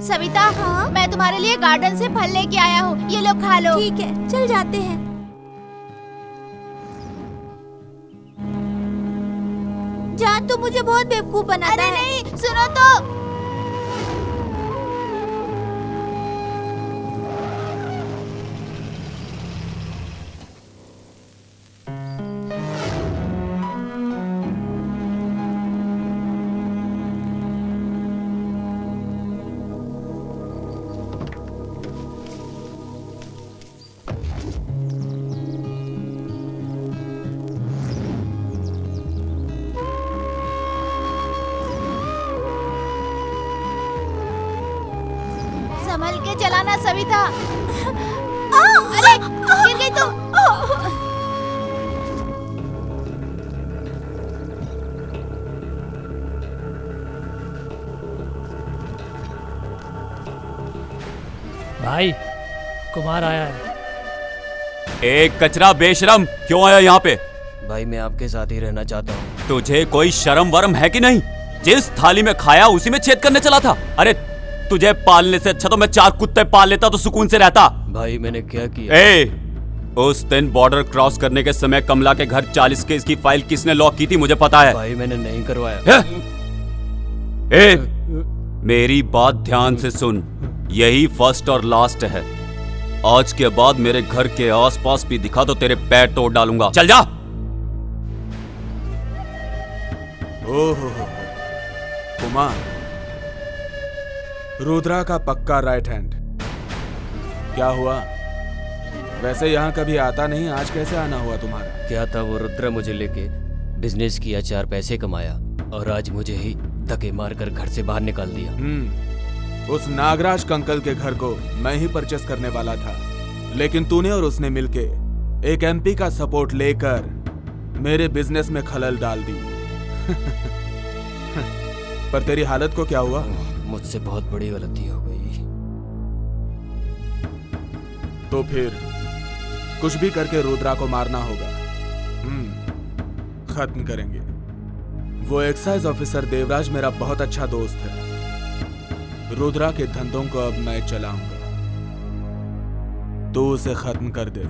सविता, हाँ? मैं तुम्हारे लिए गार्डन से फल लेके आया हूँ, ये लो खा लो। ठीक है, चल जाते हैं। जान, तू मुझे बहुत बेवकूफ बनाता है। अरे नहीं, सुनो तो। संभल के चलाना सविता। अरे गिर गई तुम। भाई, कुमार आया है। एक कचरा बेशरम, क्यों आया यहाँ पे? भाई मैं आपके साथ ही रहना चाहता हूँ। तुझे कोई शर्म वरम है कि नहीं? जिस थाली में खाया उसी में छेद करने चला था। अरे तुझे पालने से अच्छा तो मैं 4 कुत्ते पाल लेता तो सुकून से रहता। भाई मैंने क्या किया? उस दिन बॉर्डर क्रॉस करने के समय कमला के घर 40 केस की फाइल किसने लॉक की थी मुझे पता है। भाई मैंने नहीं करवाया। मेरी बात ध्यान से सुन, यही फर्स्ट और लास्ट है। आज के बाद मेरे घर के आसपास भी दिखा तो तेरे पैर तोड़ डालूंगा। चल जा। ओहो कुमार, रुद्रा का पक्का राइट हैंड। क्या हुआ? वैसे यहाँ कभी आता नहीं, आज कैसे आना हुआ तुम्हारा? क्या था, वो रुद्रा मुझे लेके बिजनेस किया, 4 पैसे कमाया और आज मुझे ही धक्के मारकर घर से बाहर निकाल दिया। उस नागराज कंकल के घर को मैं ही परचेस करने वाला था, लेकिन तूने और उसने मिलके एक एमपी का सपोर्ट लेकर मेरे बिजनेस में खलल डाल दी। पर तेरी हालत को क्या हुआ? मुझसे बहुत बड़ी गलती हो गई। तो फिर कुछ भी करके रुद्रा को मारना होगा। खत्म करेंगे। वो एक्साइज ऑफिसर देवराज मेरा बहुत अच्छा दोस्त है। रुद्रा के धंधों को अब मैं चलाऊंगा। तू उसे खत्म कर दे,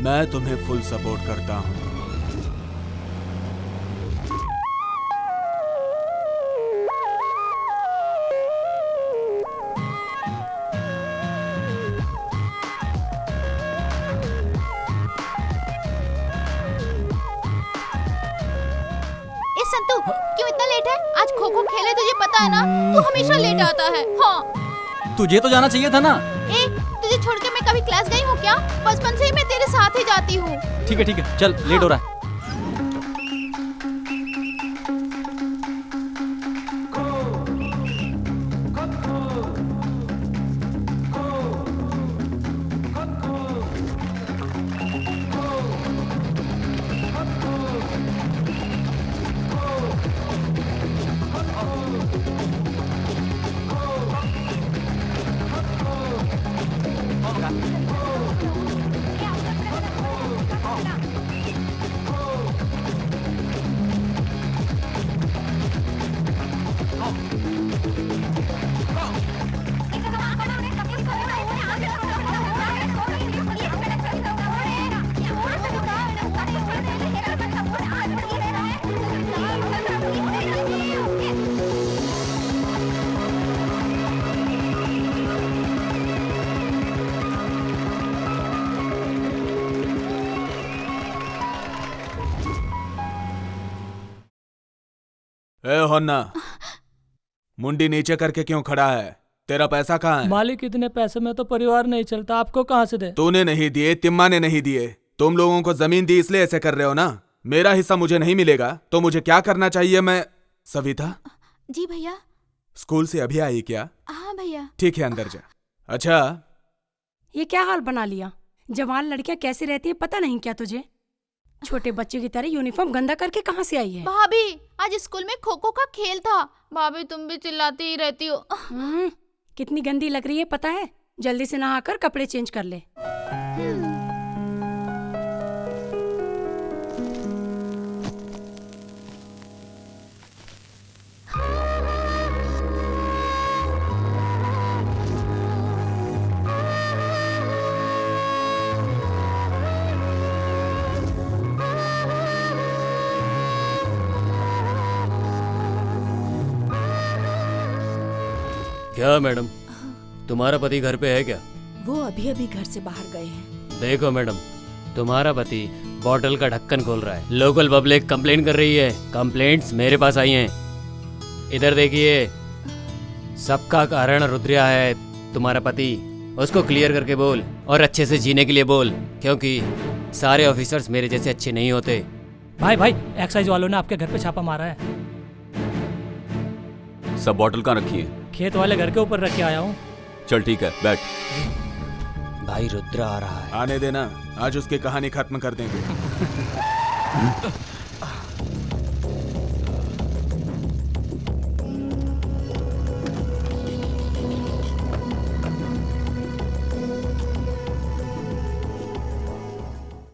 मैं तुम्हें फुल सपोर्ट करता हूं। संतु, क्यों इतना लेट है? आज खो खो खेले, तुझे पता है ना? तू हमेशा लेट आता है। हाँ। तुझे तो जाना चाहिए था ना। तुझे छोड़ के मैं कभी क्लास गई हूँ क्या? बचपन से ही मैं तेरे साथ ही जाती हूँ। ठीक है, चल लेट हो रहा है। ए होन्ना, मुंडी नीचे करके क्यों खड़ा है? तेरा पैसा कहाँ है? मालिक, इतने पैसे में तो परिवार नहीं चलता, आपको कहाँ से दे? तूने नहीं दिए, तिम्मा ने नहीं दिए। तुम लोगों को जमीन दी इसलिए ऐसे कर रहे हो ना। मेरा हिस्सा मुझे नहीं मिलेगा तो मुझे क्या करना चाहिए? मैं सविता। जी भैया। स्कूल से अभी आई क्या? हाँ भैया। ठीक है, अंदर जा। अच्छा, ये क्या हाल बना लिया? जवान लड़कियां कैसी रहती है पता नहीं क्या तुझे? छोटे बच्चे की तरह यूनिफॉर्म गंदा करके कहाँ से आई है? भाभी, आज स्कूल में खो खो का खेल था। भाभी तुम भी चिल्लाती ही रहती हो। कितनी गंदी लग रही है पता है? जल्दी से नहाकर कपड़े चेंज कर ले। क्या मैडम, तुम्हारा पति घर पे है क्या? वो अभी अभी घर से बाहर गए हैं। देखो मैडम, तुम्हारा पति बॉटल का ढक्कन खोल रहा है। लोकल पब्लिक कंप्लेन कर रही है। कंप्लेंट्स मेरे पास आई हैं। इधर देखिए, सबका कारण रुद्रिया है, तुम्हारा पति। उसको क्लियर करके बोल और अच्छे से जीने के लिए बोल, क्योंकि सारे ऑफिसर्स मेरे जैसे अच्छे नहीं होते। भाई भाई, एक्साइज वालों ने आपके घर पे छापा मारा है। सब बॉटल कहाँ रखी है? खेत वाले घर के ऊपर रख के आया हूँ। चल ठीक है, बैठ। भाई रुद्र आ रहा है। आने देना, आज उसकी कहानी खत्म कर देंगे।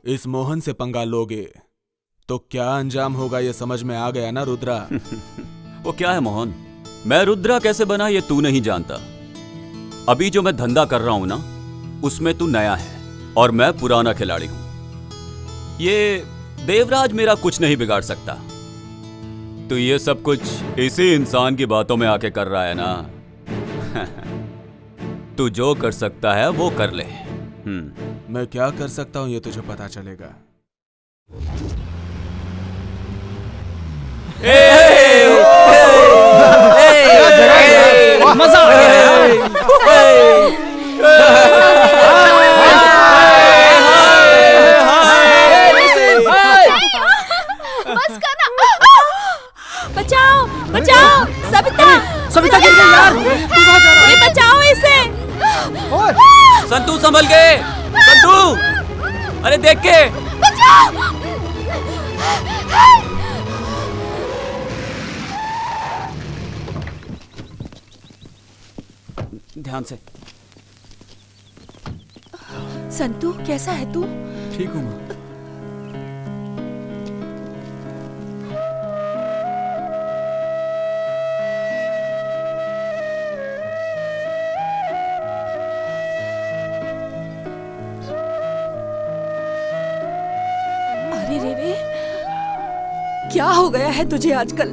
इस मोहन से पंगा लोगे तो क्या अंजाम होगा, ये समझ में आ गया ना रुद्रा? वो क्या है मोहन, मैं रुद्रा कैसे बना ये तू नहीं जानता। अभी जो मैं धंधा कर रहा हूं ना, उसमें तू नया है और मैं पुराना खिलाड़ी हूं। ये देवराज मेरा कुछ नहीं बिगाड़ सकता। तो ये सब कुछ इसी इंसान की बातों में आके कर रहा है ना। तू जो कर सकता है वो कर ले। मैं क्या कर सकता हूं ये तुझे पता चलेगा। मजा आ गया। बस करना। बचाओ बचाओ, सविता सविता गिर गई यार। तू कहाँ जा रहा है? बचाओ इसे। संतू संभल के, संतू, अरे देख के। ध्यान से। संतू, कैसा है तू? ठीक हूं मां। अरे रे, क्या हो गया है तुझे आजकल?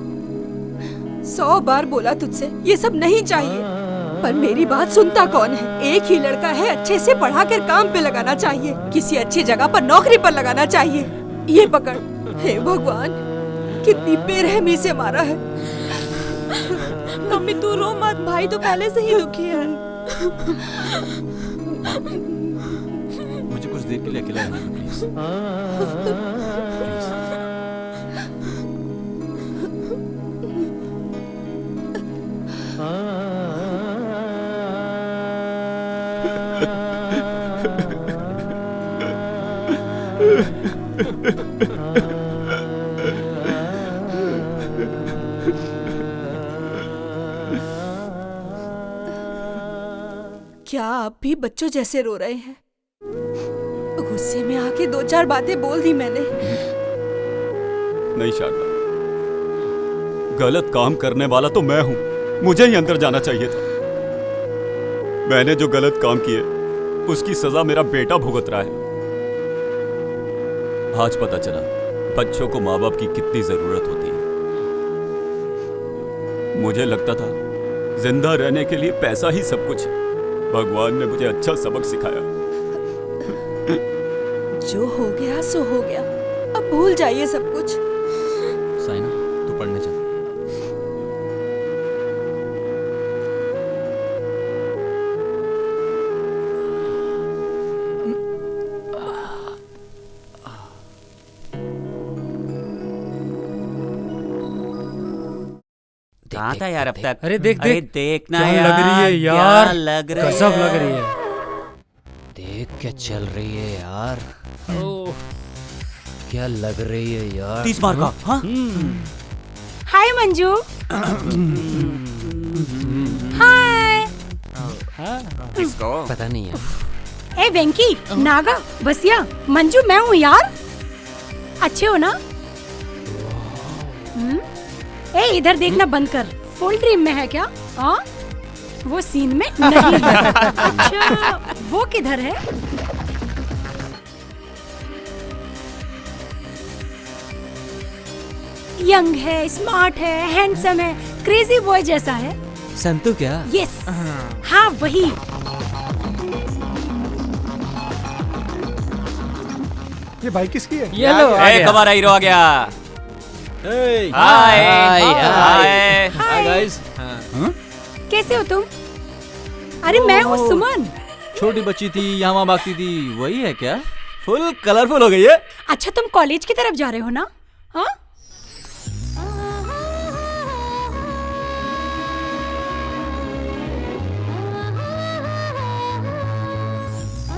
100 बार बोला तुझसे ये सब नहीं चाहिए, पर मेरी बात सुनता कौन है? एक ही लड़का है, अच्छे से पढ़ा कर काम पे लगाना चाहिए, किसी अच्छी जगह पर नौकरी पर लगाना चाहिए। ये पकड़। हे भगवान, कितनी बेरहमी से मारा है। मम्मी तू रो मत, भाई तो पहले से ही दुखी है। मुझे कुछ देर के लिए अकेला रहने दो प्लीज। क्या आप भी बच्चों जैसे रो रहे हैं? गुस्से में आके 2-4 बातें बोल दी मैंने। नहीं शारदा, गलत काम करने वाला तो मैं हूं, मुझे ही अंदर जाना चाहिए था। मैंने जो गलत काम किए उसकी सजा मेरा बेटा भुगत रहा है। आज पता चला बच्चों को माँ बाप की कितनी जरूरत होती है। मुझे लगता था जिंदा रहने के लिए पैसा ही सब कुछ है। भगवान ने मुझे अच्छा सबक सिखाया। जो हो गया सो हो गया, अब भूल जाइए सब कुछ। साइना, तू पढ़ने चल। कहाँ था यार अब तक? अरे देख अरे देख, देखना क्या यार, लग रही है क्या यार, लग रही गजब है। लग रही है। देख क्या चल रही है यार। क्या लग रही है यार। 30 मार का। हाँ? हाय मंजू। हाय। पता नहीं यार। ए वेंकी, नागा, बसिया, मंजू मैं हूँ यार। अच्छे हो ना? ए इधर देखना बंद कर, फुल ड्रीम में है क्या? हाँ, वो सीन में नहीं है। अच्छा, वो किधर है? यंग है, स्मार्ट है, हैंडसम है, क्रेजी बॉय जैसा है। संतु क्या? यस, हाँ वही। ये बाइक किसकी है? ये लो आ गया। हमारा हीरो आ गया। हाय हाय हाय गाइस। कैसे हो तुम? अरे मैं हूँ सुमन। छोटी बच्ची थी, यहाँ वहाँ भागती थी, वही है क्या? फुल कलरफुल हो गई है। अच्छा तुम कॉलेज की तरफ जा रहे हो ना? हाँ?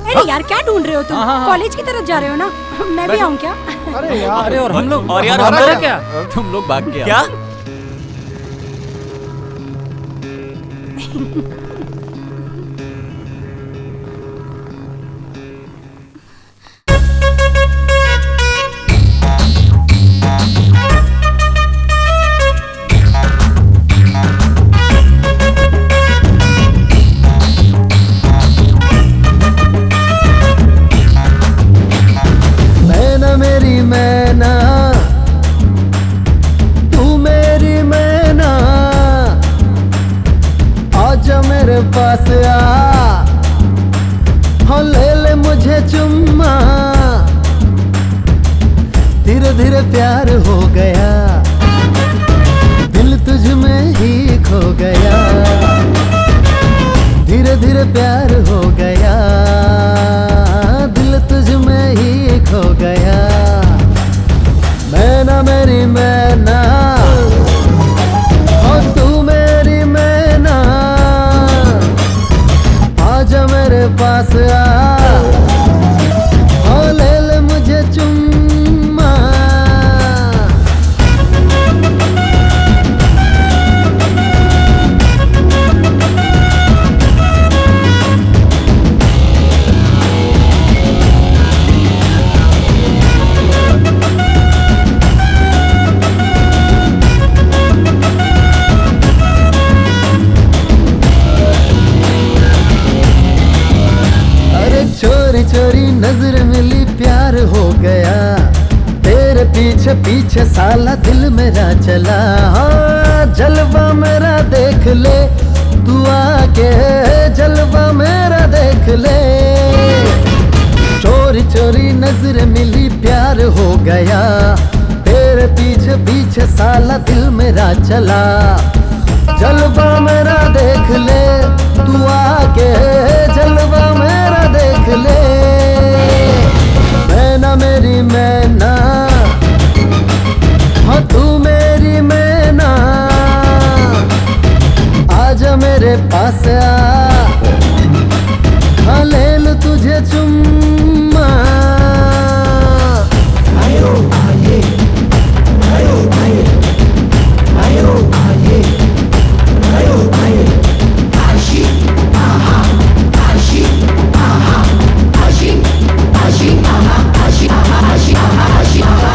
अरे यार क्या ढूंढ रहे हो तुम? कॉलेज की तरफ जा रहे हो ना? मैं भी आऊँ क्या? अरे यार, अरे और हम लोग, और यार हमारा हमारा क्या? तुम लोग भाग के क्या? मैना मेरी मैना, तू मेरी मैना, आजा मेरे पास आ, हाँ ले ले मुझे चुम्मा। धीरे धीरे प्यार हो गया, दिल तुझ में ही खो गया। धीरे धीरे प्यार हो गया, दिल तुझ में ही खो गया। मैना मेरी मैना, और तू मेरी मैना, आजा मेरे पास आ, और ले ले मुझे चुम्मा। अरे चोरी चोरी नजर मिली, प्यार हो गया। तेरे पीछे पीछे साला दिल मेरा चला। हाँ जलवा मेरा देख ले, तू आके जलवा मेरा देख ले। चोरी चोरी नजर मिली, प्यार हो गया। तेरे पीछे पीछे साला दिल मेरा चला। जलवा मेरा देख ले, तू आके जलवा मेरा देख ले। मैना मेरी मैना, हाँ तू मेरी मैना, आजा मेरे पास आ, हाँ ले लूं तुझे चुम्मा। आयो आये, आयो आये, आयो आये, आयो आये। आशी आहा, आशी आहा, आशी आशी आहा, आशी आहा, आशी आहा, आशी आहा।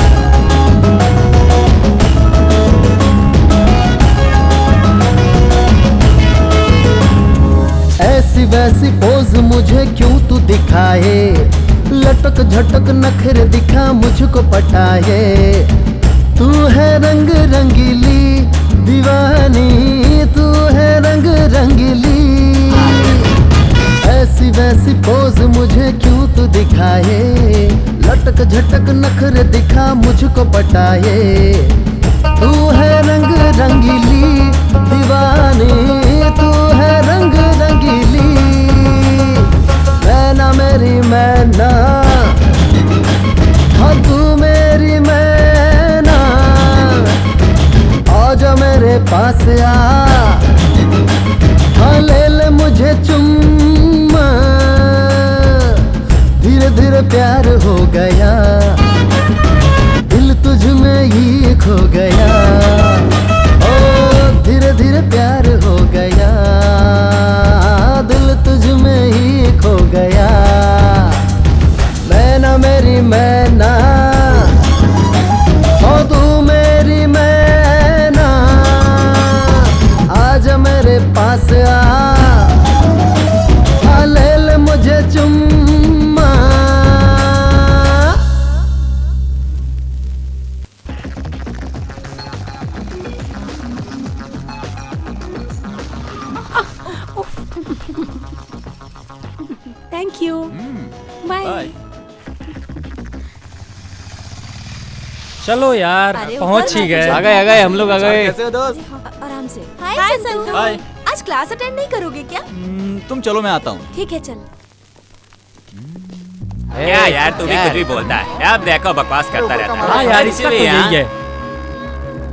ऐसी वैसी पोज मुझे क्यों तू दिखाए, लटक झटक नखरे दिखा मुझको पटाए। तू है रंग रंगीली दीवानी, तू है रंग रंगीली। ऐसी वैसी पोज मुझे क्यों तू दिखाए, लटक झटक नखरे दिखा मुझको पटाए। तू है रंग रंगीली दीवानी, तू है रंग रंगीली। मैना मेरी मैना, हाँ तू मेरी मैना, आजा मेरे पास आ, हाँ ले ले मुझे चुम्मा। धीरे धीरे प्यार हो गया, दिल तुझ में ही खो गया। ओ धीरे धीरे प्यार हो गया, दिल तुझ में ही खो गया। मैना मेरी मैना, ओ तू मेरी मैना, आजा मेरे पास आ, आ ले ले मुझे चुम्मा। चलो यार, अरे पहुंच ही गए। आ गए हम लोग आ गए। कैसे हो दोस्त? आराम से। हाय संतू। हाय। आज क्लास अटेंड नहीं करोगे क्या? तुम चलो, मैं आता हूँ। ठीक है चल। क्या यार, तू भी कुछ भी बोलता है। अब देखो बकवास करता रहता है। हाँ यार, इसका तो इसीलिए यही है।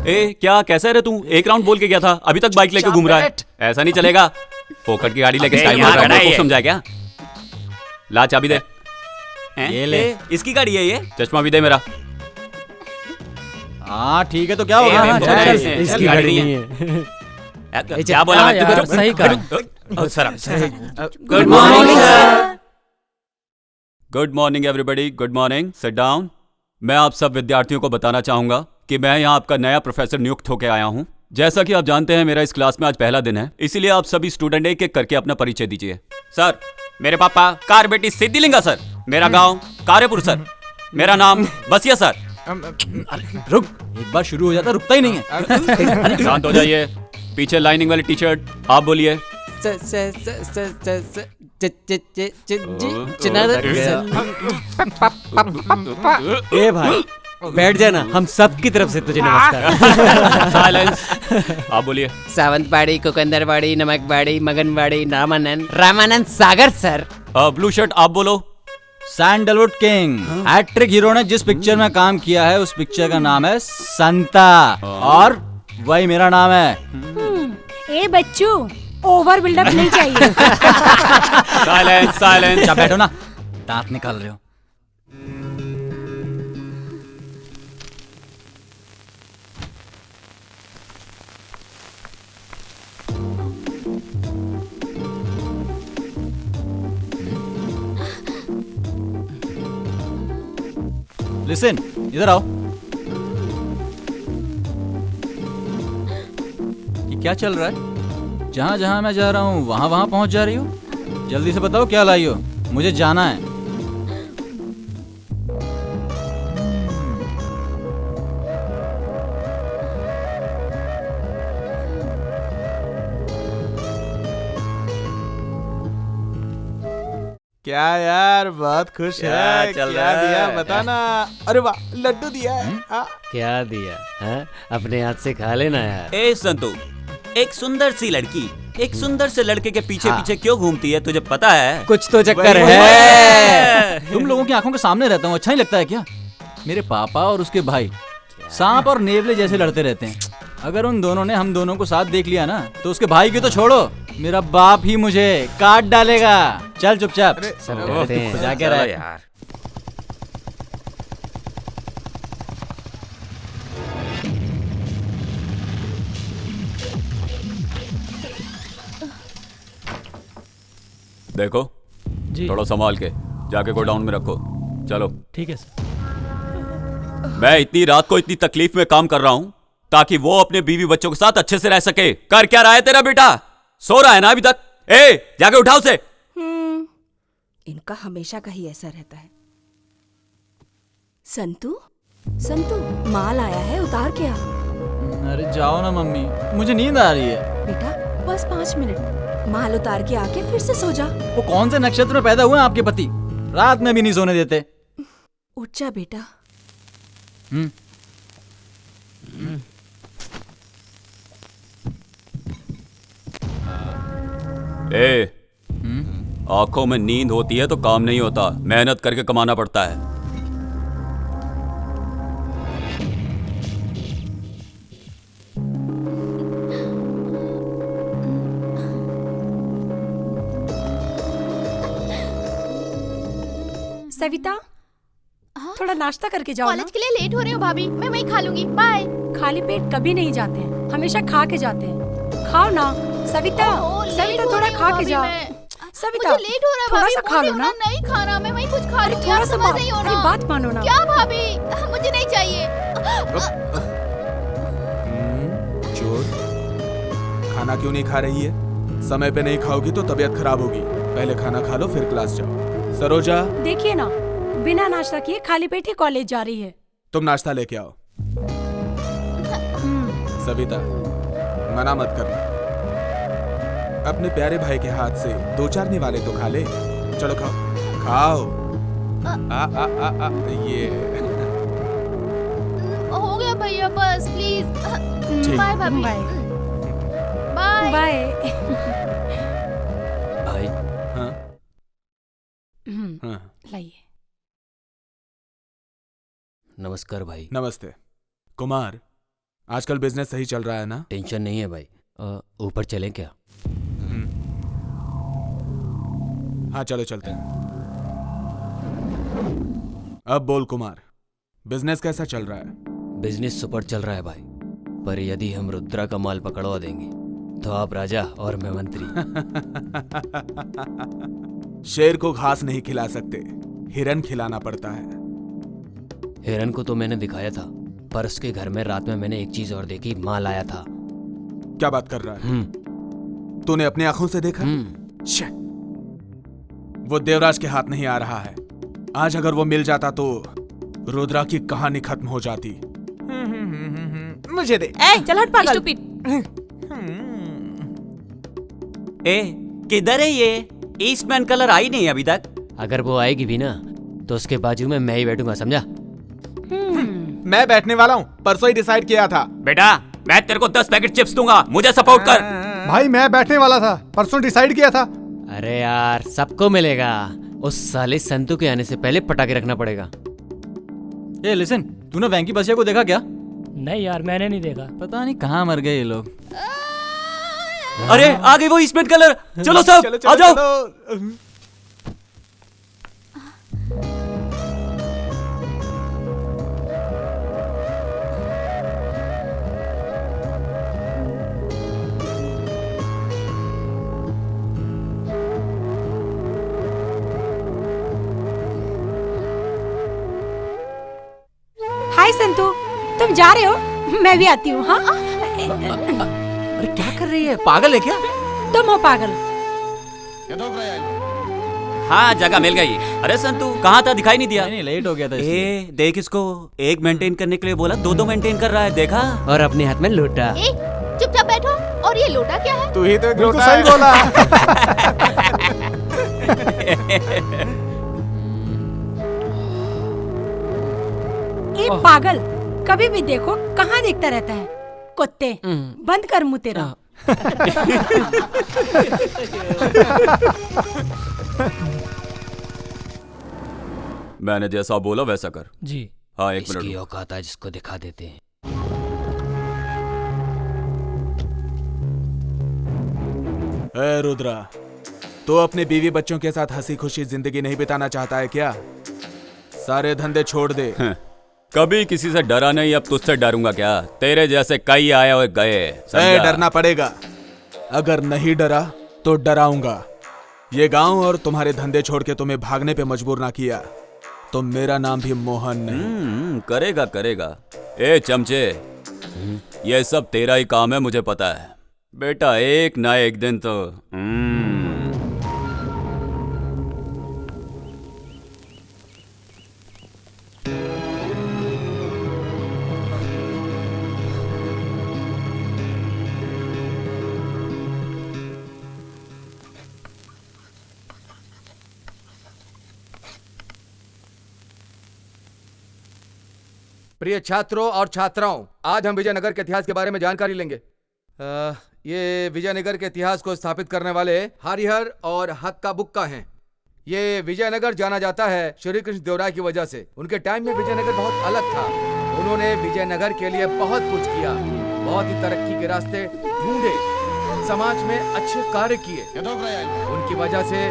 ए क्या कैसा रे तू? एक राउंड बोल के गया था, अभी तक बाइक लेके घूम रहा है। ऐसा नहीं चलेगा। फोकट की गाड़ी लेके स्टाइल मार रहा है, समझा क्या? ला चाबी दे। ये ले। इसकी गाड़ी है ये। चश्मा भी दे मेरा। हाँ ठीक है, तो क्या होगा? हाँ, चल, इसकी गाड़ी नहीं है। क्या बोला मैं? यार, सही कहा। Good morning sir. Good morning everybody, good morning. Sit down. मैं आप सब विद्यार्थियों को बताना चाहूंगा कि मैं यहाँ आपका नया प्रोफेसर नियुक्त होकर आया हूँ। जैसा कि आप जानते हैं, मेरा इस क्लास में आज पहला दिन है, इसीलिए आप सभी स्टूडेंट एक एक करके अपना परिचय दीजिए। सर, मेरे पापा कारबेटी सिद्धिलिंगा सर। मेरा गांव कार्यपुर सर। मेरा नाम बसिया सर। रुक, एक बार शुरू हो जाता रुकता ही नहीं है। शांत हो जाइए। पीछे लाइनिंग वाली टी शर्ट, आप बोलिए। ए भाई बैठ जाना, हम सब की तरफ से तुझे नमस्कार। साइलेंस। आप बोलिए। Sawantwadi, कुकंदरवाड़ी, नमकवाड़ी, मगनवाड़ी, Ramanand Sagar sir. Blue shirt, आप बोलो। Sandalwood king. हैट्रिक हीरो ने जिस पिक्चर में काम किया है, उस पिक्चर का नाम है संता, और वही मेरा नाम है। ए बच्चू, ओवर बिल्डअप नहीं चाहिए। Silence, silence. जा बैठो ना, दांत निकाल रहे हो। लिसन, इधर आओ। ये क्या चल रहा है? जहां जहां मैं जा रहा हूं वहां वहां पहुंच जा रही हो। जल्दी से बताओ क्या लाई हो, मुझे जाना है। क्या यार, बहुत खुश है। चल क्या रहा है? दिया बता ना। अरे वाह, लड्डू दिया है। क्या दिया है? अपने हाथ से खा लेना यार। ए संतू, एक सुंदर सी लड़की एक सुंदर से लड़के के पीछे पीछे क्यों घूमती है, तुझे पता है? कुछ तो चक्कर वही- है। तुम लोगों की आंखों के सामने रहता हूँ, अच्छा नहीं लगता है क्या? मेरे पापा और उसके भाई सांप और नेवले जैसे लड़ते रहते हैं। अगर उन दोनों ने हम दोनों को साथ देख लिया ना, तो उसके भाई की तो छोड़ो, मेरा बाप ही मुझे काट डालेगा। चल चुपचाप। सब करते हैं। खुजा के रह यार। देखो जी थोड़ा संभाल के, जाके गोडाउन में रखो। चलो। ठीक है सर। मैं इतनी रात को इतनी तकलीफ में काम कर रहा हूं ताकि वो अपने बीवी बच्चों के साथ अच्छे से रह सके। कर क्या रहा है तेरा बेटा? सो रहा है ना अभी तक? ए, जाके उठाओ उसे। इनका हमेशा का ही ऐसा रहता है। संतू, संतू, माल आया है, उतार के आ। अरे जाओ ना मम्मी, मुझे नींद आ रही है। बेटा बस 5 मिनट, माल उतार के आके फिर से सो जा। वो कौन से नक्षत्र में पैदा हुए हैं आपके पति? रात में भी नहीं सोने देते। उठ जा बेटा। ए, आंखों में नींद होती है तो काम नहीं होता, मेहनत करके कमाना पड़ता है। सविता, थोड़ा नाश्ता करके जाओ ना। कॉलेज के लिए लेट हो रही हूँ भाभी, मैं वहीं खा लूंगी। बाय। खाली पेट कभी नहीं जाते हैं, हमेशा खा के जाते हैं। खाओ ना सविता। सविता थोड़ा खा के जाओ। सविता, मुझे लेट हो रहा है थोड़ा भाभी, सा खा लो मुझे ना। नहीं खाना, मैं वहीं कुछ खा लूंगी। थोड़ा आप सा समझ नहीं हो अरे ना। बात मानो ना। क्या भाभी, मुझे नहीं चाहिए। चोर, खाना क्यों नहीं खा रही है? समय पे नहीं खाओगी तो तबीयत खराब होगी। पहले खाना खा लो फिर क्लास जाओ। सरोजा, देखिए ना, बिना नाश्ता किए खाली पेट ही कॉलेज जा रही है। तुम नाश्ता लेके आओ। सविता, मना मत करना। अपने प्यारे भाई के हाथ से 2-4 निवाले तो खा ले। चलो खाओ खाओ। ये बस प्लीज। बाय भाभी। Bye bye. बाय। भाई हाँ हाँ लाइए। नमस्कार भाई। नमस्ते कुमार, आजकल बिजनेस सही चल रहा है ना? टेंशन नहीं है भाई। ऊपर चलें क्या? हाँ चलो चलते हैं। अब बोल कुमार, बिजनेस कैसा चल रहा है? बिजनेस सुपर चल रहा है भाई, पर यदि हम रुद्रा का माल पकड़वा देंगे तो आप राजा और मैं मंत्री। शेर को घास नहीं खिला सकते, हिरन खिलाना पड़ता है। हिरन को तो मैंने दिखाया था, पर उसके घर में रात में मैंने एक चीज और देखी, माल आया था। क्या बात कर रहा है? तूने अपनी आंखों से देखा? शे, वो देवराज के हाथ नहीं आ रहा है। आज अगर वो मिल जाता तो रुद्रा की कहानी खत्म हो जाती। मुझे दे। चल हट पागल। ए किधर है ये? ईस्टमैन कलर आई नहीं अभी तक। अगर वो आएगी भी ना तो उसके बाजू में मैं ही बैठूंगा, समझा? मैं बैठने वाला हूँ, परसों ही डिसाइड किया था। बेटा मैं तेरे को 10 पैकेट चिप्स दूंगा, मुझे सपोर्ट कर। भाई मैं बैठने वाला था, परसों डिसाइड किया था। अरे यार सबको मिलेगा, उस साले संतू के आने से पहले पटाखे रखना पड़ेगा। ए लिसन, तूने वैंकी बसिया को देखा क्या? नहीं यार मैंने नहीं देखा। पता नहीं कहाँ मर गए ये लोग। अरे आ गई वो ईस्टमैन कलर। चलो सब आ जाओ। हाय संतू, तुम जा रहे हो? मैं भी आती हूँ। हाँ अरे क्या कर रही है, पागल है क्या? तुम हो पागल। हाँ जगह मिल गई। अरे संतू कहाँ था, दिखाई नहीं दिया। नहीं लेट हो गया था इसलिए। ए देख इसको, एक मेंटेन करने के लिए बोला, दो मेंटेन कर रहा है, देखा? और अपने हाथ में लोटा। ए चुपचाप बैठो। और ये लोटा क्या है? तू ही तो बिल्कुल सही बोला। ए पागल, कभी भी देखो कहाँ देखता रहता है? कुत्ते, बंद कर मुंह तेरा। मैंने जैसा बोला वैसा कर। जी। हाँ एक इसकी मिनट। औकात है जिसको दिखा देते हैं। ए रुद्रा, तो अपने बीवी बच्चों के साथ हंसी खुशी जिंदगी नहीं बिताना चाहता है क्या? सारे धंधे छोड़ दे। कभी किसी से डरा नहीं, अब तुझसे डरूंगा क्या? तेरे जैसे कई आए और गए, समझा? डरना पड़ेगा। अगर नहीं डरा तो डराऊंगा। ये गांव और तुम्हारे धंधे छोड़ के तुम्हें भागने पे मजबूर ना किया तो मेरा नाम भी मोहन नहीं। करेगा करेगा। ए चमचे, ये सब तेरा ही काम है, मुझे पता है बेटा। एक ना एक दिन तो प्रिय छात्रों और छात्राओं, आज हम विजयनगर के इतिहास के बारे में जानकारी लेंगे। ये विजयनगर के इतिहास को स्थापित करने वाले हरिहर और हक्का बुक्का हैं। ये विजयनगर जाना जाता है श्री कृष्ण देवराय की वजह से। उनके टाइम में विजयनगर बहुत अलग था। उन्होंने विजयनगर के लिए बहुत कुछ किया, बहुत ही तरक्की के रास्ते ढूंढे, समाज में अच्छे कार्य किए। उनकी वजह से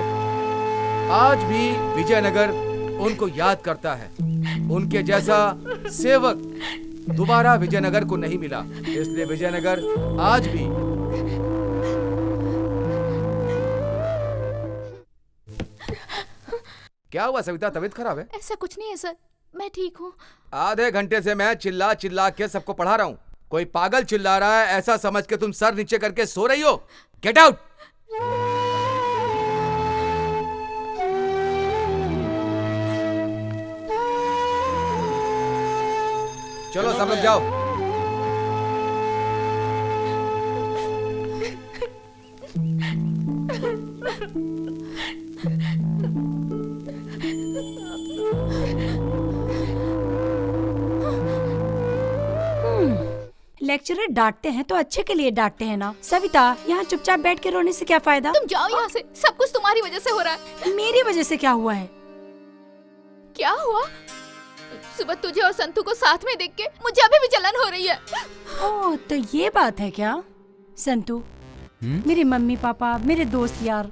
आज भी विजयनगर उनको याद करता है। उनके जैसा सेवक दोबारा विजयनगर को नहीं मिला, इसलिए विजयनगर आज भी क्या हुआ सविता, तबीयत खराब है? ऐसा कुछ नहीं है सर, मैं ठीक हूँ। आधे घंटे से मैं चिल्ला चिल्ला के सबको पढ़ा रहा हूँ। कोई पागल चिल्ला रहा है ऐसा समझ के तुम सर नीचे करके सो रही हो। Get out. चलो सब लोग जाओ। लेक्चरर डांटते हैं तो अच्छे के लिए डांटते हैं ना। सविता, यहाँ चुपचाप बैठ के रोने से क्या फायदा? तुम जाओ यहाँ से, सब कुछ तुम्हारी वजह से हो रहा है। मेरी वजह से क्या हुआ है? क्या हुआ? सुबह तुझे और संतू को साथ में देख के मुझे अभी भी जलन हो रही है। ओह, तो ये बात है क्या? संतू, मेरे मम्मी पापा, मेरे दोस्त यार,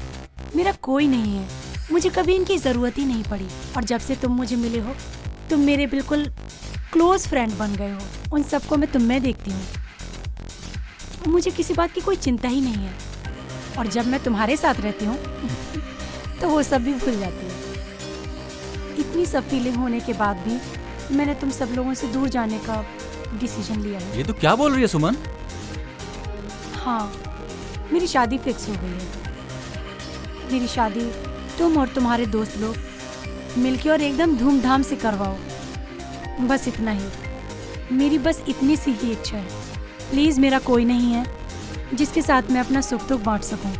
मेरा कोई नहीं है। मुझे कभी इनकी जरूरत ही नहीं पड़ी। और जब से तुम मुझे मिले हो, तुम मेरे बिल्कुल क्लोज फ्रेंड बन गए हो। उन सबको मैं तुम में देखती हूँ। मुझे किसी बात की कोई चिंता ही नहीं है। और जब मैं तुम्हारे साथ रहती हूँ तो वो सब भी भूल जाती है। इतनी सब फीलिंग होने के बाद भी मैंने तुम सब लोगों से दूर जाने का डिसीजन लिया है। ये तो क्या बोल रही है सुमन? हाँ, मेरी शादी फिक्स हो गई है। मेरी शादी तुम और तुम्हारे दोस्त लोग मिलके और एकदम धूमधाम से करवाओ। बस इतना ही। मेरी बस इतनी सी ही इच्छा है। प्लीज, मेरा कोई नहीं है जिसके साथ मैं अपना सुख दुख बांट सकूं।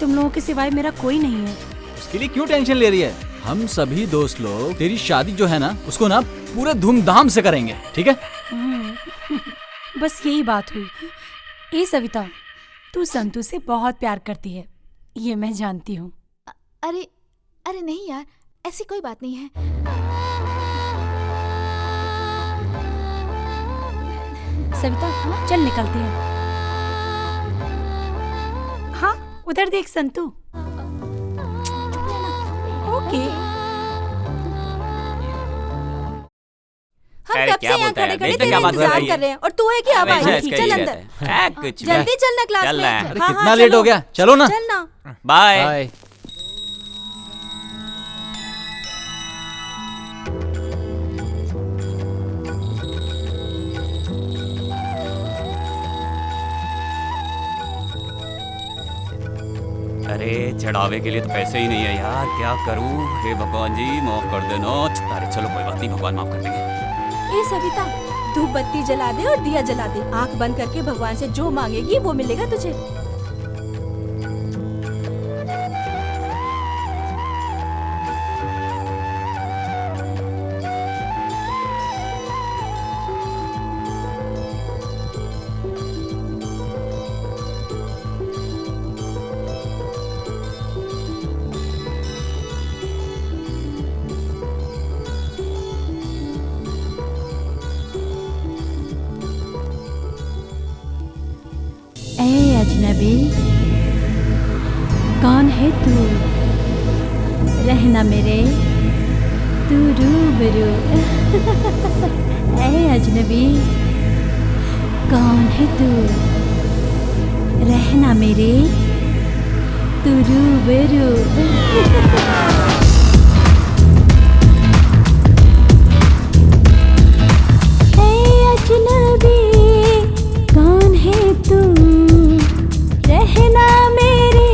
तुम लोगों के सिवाय मेरा कोई नहीं है। उसके लिए क्यों टेंशन ले रही है? हम सभी दोस्त लोग तेरी शादी जो है ना, उसको ना पूरे धूमधाम से करेंगे, ठीक है? बस यही बात हुई। ए सविता, तू संतू से बहुत प्यार करती है, ये मैं जानती हूँ। अरे नहीं यार, ऐसी कोई बात नहीं है। सविता, चल निकलते हैं। हाँ, उधर देख संतू। ओके। हम कब से यहाँ खड़े खड़े तेरा इंतजार कर रहे हैं और तू है कि अब आई? चल अंदर, जल्दी चलना क्लास में। अरे कितना लेट हो गया, चलो ना। चलना। बाय। अरे चढ़ावे के लिए तो पैसे ही नहीं है यार, क्या करूं? हे भगवान जी, माफ कर देना। अरे चलो कोई बात नहीं, भगवान माफ कर देंगे। ए सविता, धूप बत्ती जला दे और दिया जला दे। आंख बंद करके भगवान से जो मांगेगी वो मिलेगा तुझे। ऐ अजनबी, कौन है तू? रहना मेरे तू रूबरू। ऐ अजनबी, कौन है तू? रहना मेरे तू रूबरू। ऐ अजनबी, कौन है तू? रहना मेरे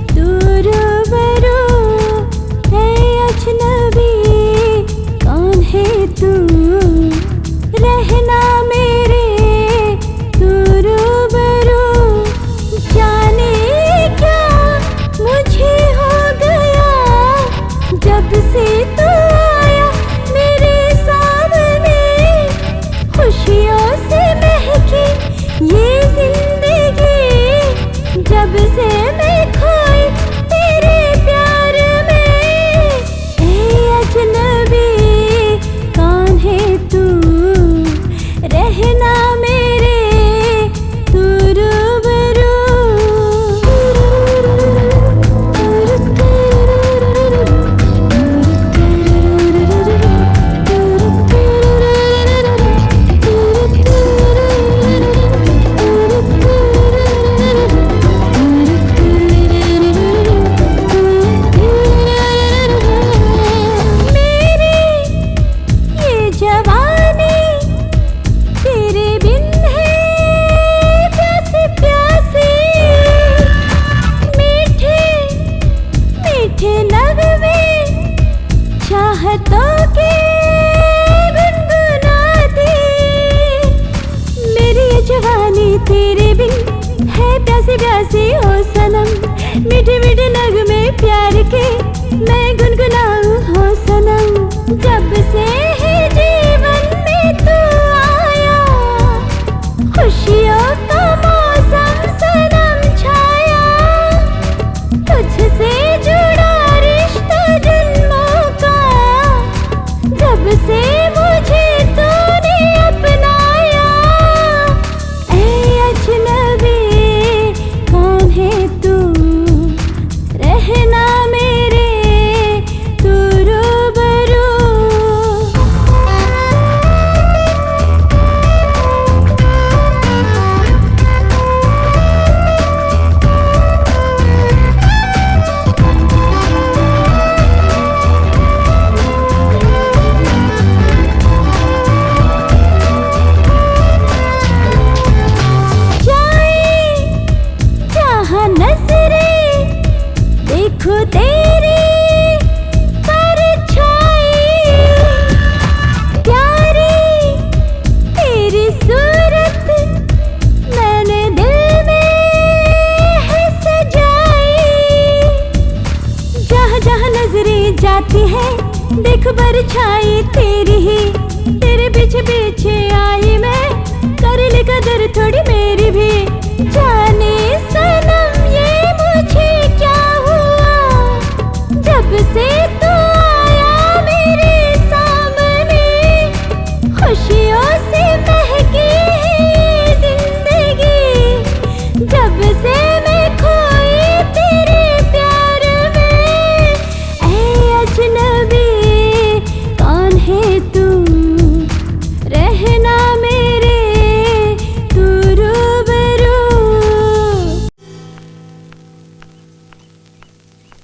तू रूबरू। है अजनबी, कौन है तू? रहना मेरे तू रूबरू। जाने क्या मुझे हो गया जब से तू आया मेरे सामने। खुशियों से महकी ये जिंदगी जब से मैं खोई तेरे प्यार में। ऐ अजनबी, कौन है तू? रहना मेरे तू रूबरू। तेरे बिन है प्यासी प्यासी ओ सनम। मीठे मीठे नगमे प्यार के मैं गुनगुनाऊं हो सनम। जब से है जीवन में तू आया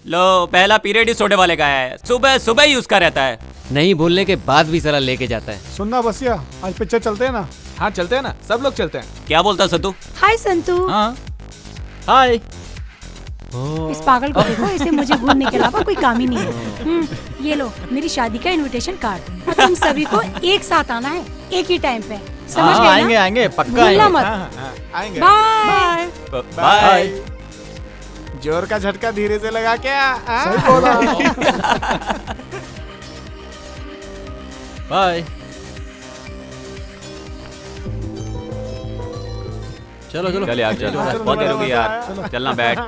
लो पहला पीरियड ही सोडे वाले का है, सुबह सुबह ही उसका रहता है। नहीं बोलने के बाद भी साला लेके जाता है। सुनना बसिया, आज पिक्चर चलते हैं ना? हाँ चलते हैं ना, सब लोग चलते हैं। क्या बोलता संतू? हाय संतू। हाँ हाय। इस पागल को देखो, इसे मुझे घूरने के अलावा कोई काम ही नहीं है। ये लो मेरी शादी का इनविटेशन कार्ड, और तुम सभी को एक साथ आना है, एक ही टाइम पे, समझ गए ना? आएंगे आएंगे पक्का भूलना आएंगे। मत। आएंगे। बाय। बाय। जोर का झटका धीरे से लगा क्या? सही बोला। बाय। चलो चलो चल यार चल, बहुत देर हो गई यार, चलना बैठ।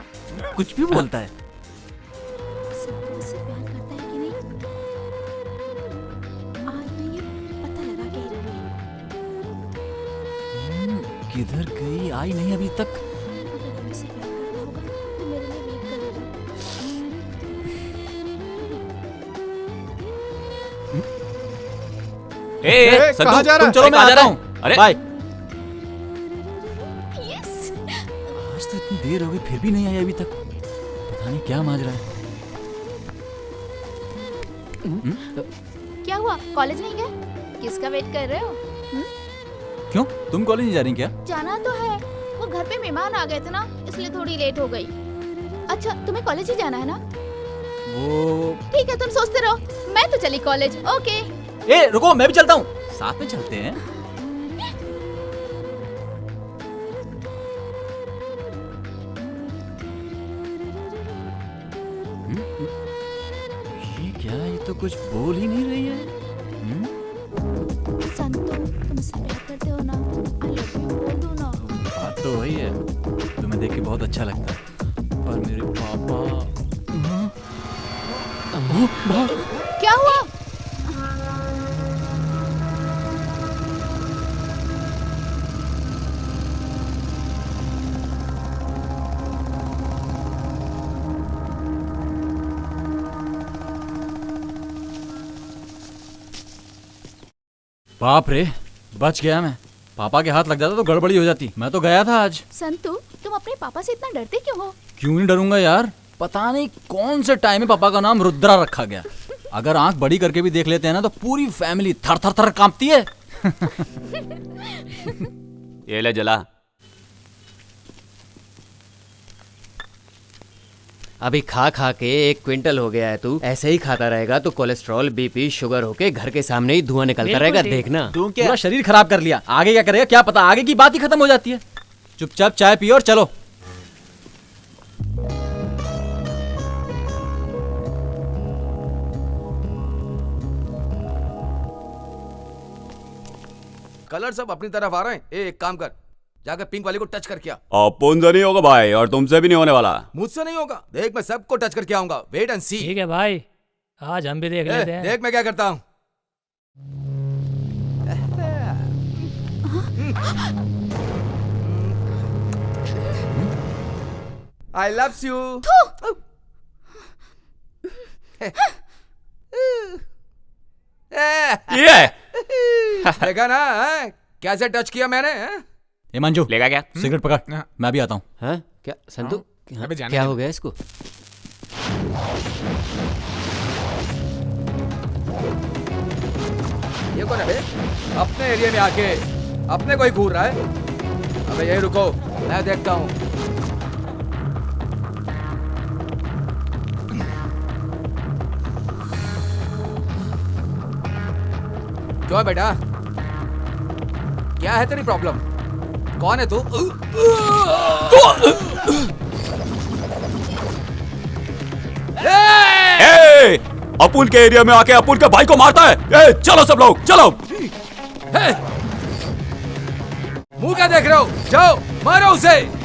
कुछ भी बोलता है। संतू मुझसे प्यार करता है कि नहीं? आज मैं ये पता लगा के ही रहूंगी। किधर गई? आई नहीं अभी तक। अगर वो मुझसे प्यार करता होगा तो मेरे लिए वेट करेगा। ए, कहाँ संतू जा रहा तुम है? चलो मैं कहाँ जा आता रहा हूँ। है? अरे बाय। यस। आज तो इतनी देर हो गई फिर भी नहीं आई अभी तक। पता नहीं क्या माजरा है। क्या हुआ, कॉलेज नहीं गए? किसका वेट कर रहे हो? क्यों तुम कॉलेज नहीं जा रही क्या? जाना तो है, वो घर पे मेहमान आ गए थे ना, इसलिए थोड़ी लेट हो गई। अच्छा तुम्हें कॉलेज ही जाना है ना? वो ठीक है तुम सोचते रहो, मैं तो चली कॉलेज। ओके। ए रुको, मैं भी चलता हूँ। साथ में चलते हैं। ये क्या? ये तो कुछ बोल ही नहीं रही है। संतू तुम मुझसे प्यार करते हो ना? आई लव यू बोल दो ना। बात तो वही है, तुम्हें देख के बहुत अच्छा लगता है, पर मेरे पापा। क्या हुआ? बाप रे, बच गया मैं। पापा के हाथ लग जाता तो गड़बड़ी हो जाती। मैं तो गया था आज। संतू तुम अपने पापा से इतना डरते क्यों हो? क्यों नहीं डरूंगा यार, पता नहीं कौन से टाइम में पापा का नाम रुद्रा रखा गया। अगर आंख बड़ी करके भी देख लेते हैं ना तो पूरी फैमिली थर थर थर कांपती है। ये ले जला। अभी खा खा के 1 क्विंटल हो गया है। तू ऐसे ही खाता रहेगा तो कोलेस्ट्रॉल, बीपी, शुगर होके घर के सामने ही धुआं निकलता रहेगा, देखना। पूरा शरीर खराब कर लिया, आगे क्या करेगा क्या पता। आगे की बात ही खत्म हो जाती है। चुपचाप चाय पियो और चलो। कलर सब अपनी तरफ आ रहे हैं। एक काम कर, जाकर पिंक वाले को टच करके आ। अपन से नहीं होगा भाई, और तुमसे भी नहीं होने वाला। मुझसे नहीं होगा, देख मैं सबको टच करके आऊंगा। वेट एंड सी। ठीक है भाई, आज हम भी देख लेते हैं। देख मैं क्या करता हूँ। I love you. ये देखा ना, कैसे टच किया मैंने? ये मंजू लेगा क्या? सिगरेट पकड़, मैं भी आता हूँ। हाँ क्या संतू? अबे जाने क्या दे। हो गया इसको? ये कौन है बे? अपने एरिया में आके अपने को ही घूर रहा है। अबे यही रुको, मैं देखता हूँ। क्यों है बेटा? क्या है तेरी प्रॉब्लम? कौन है तू? ए, अपुल के एरिया में आके अपुल के भाई को मारता है। ए, चलो सब लोग चलो। मुंह क्या देख रहे हो? जाओ मारो उसे।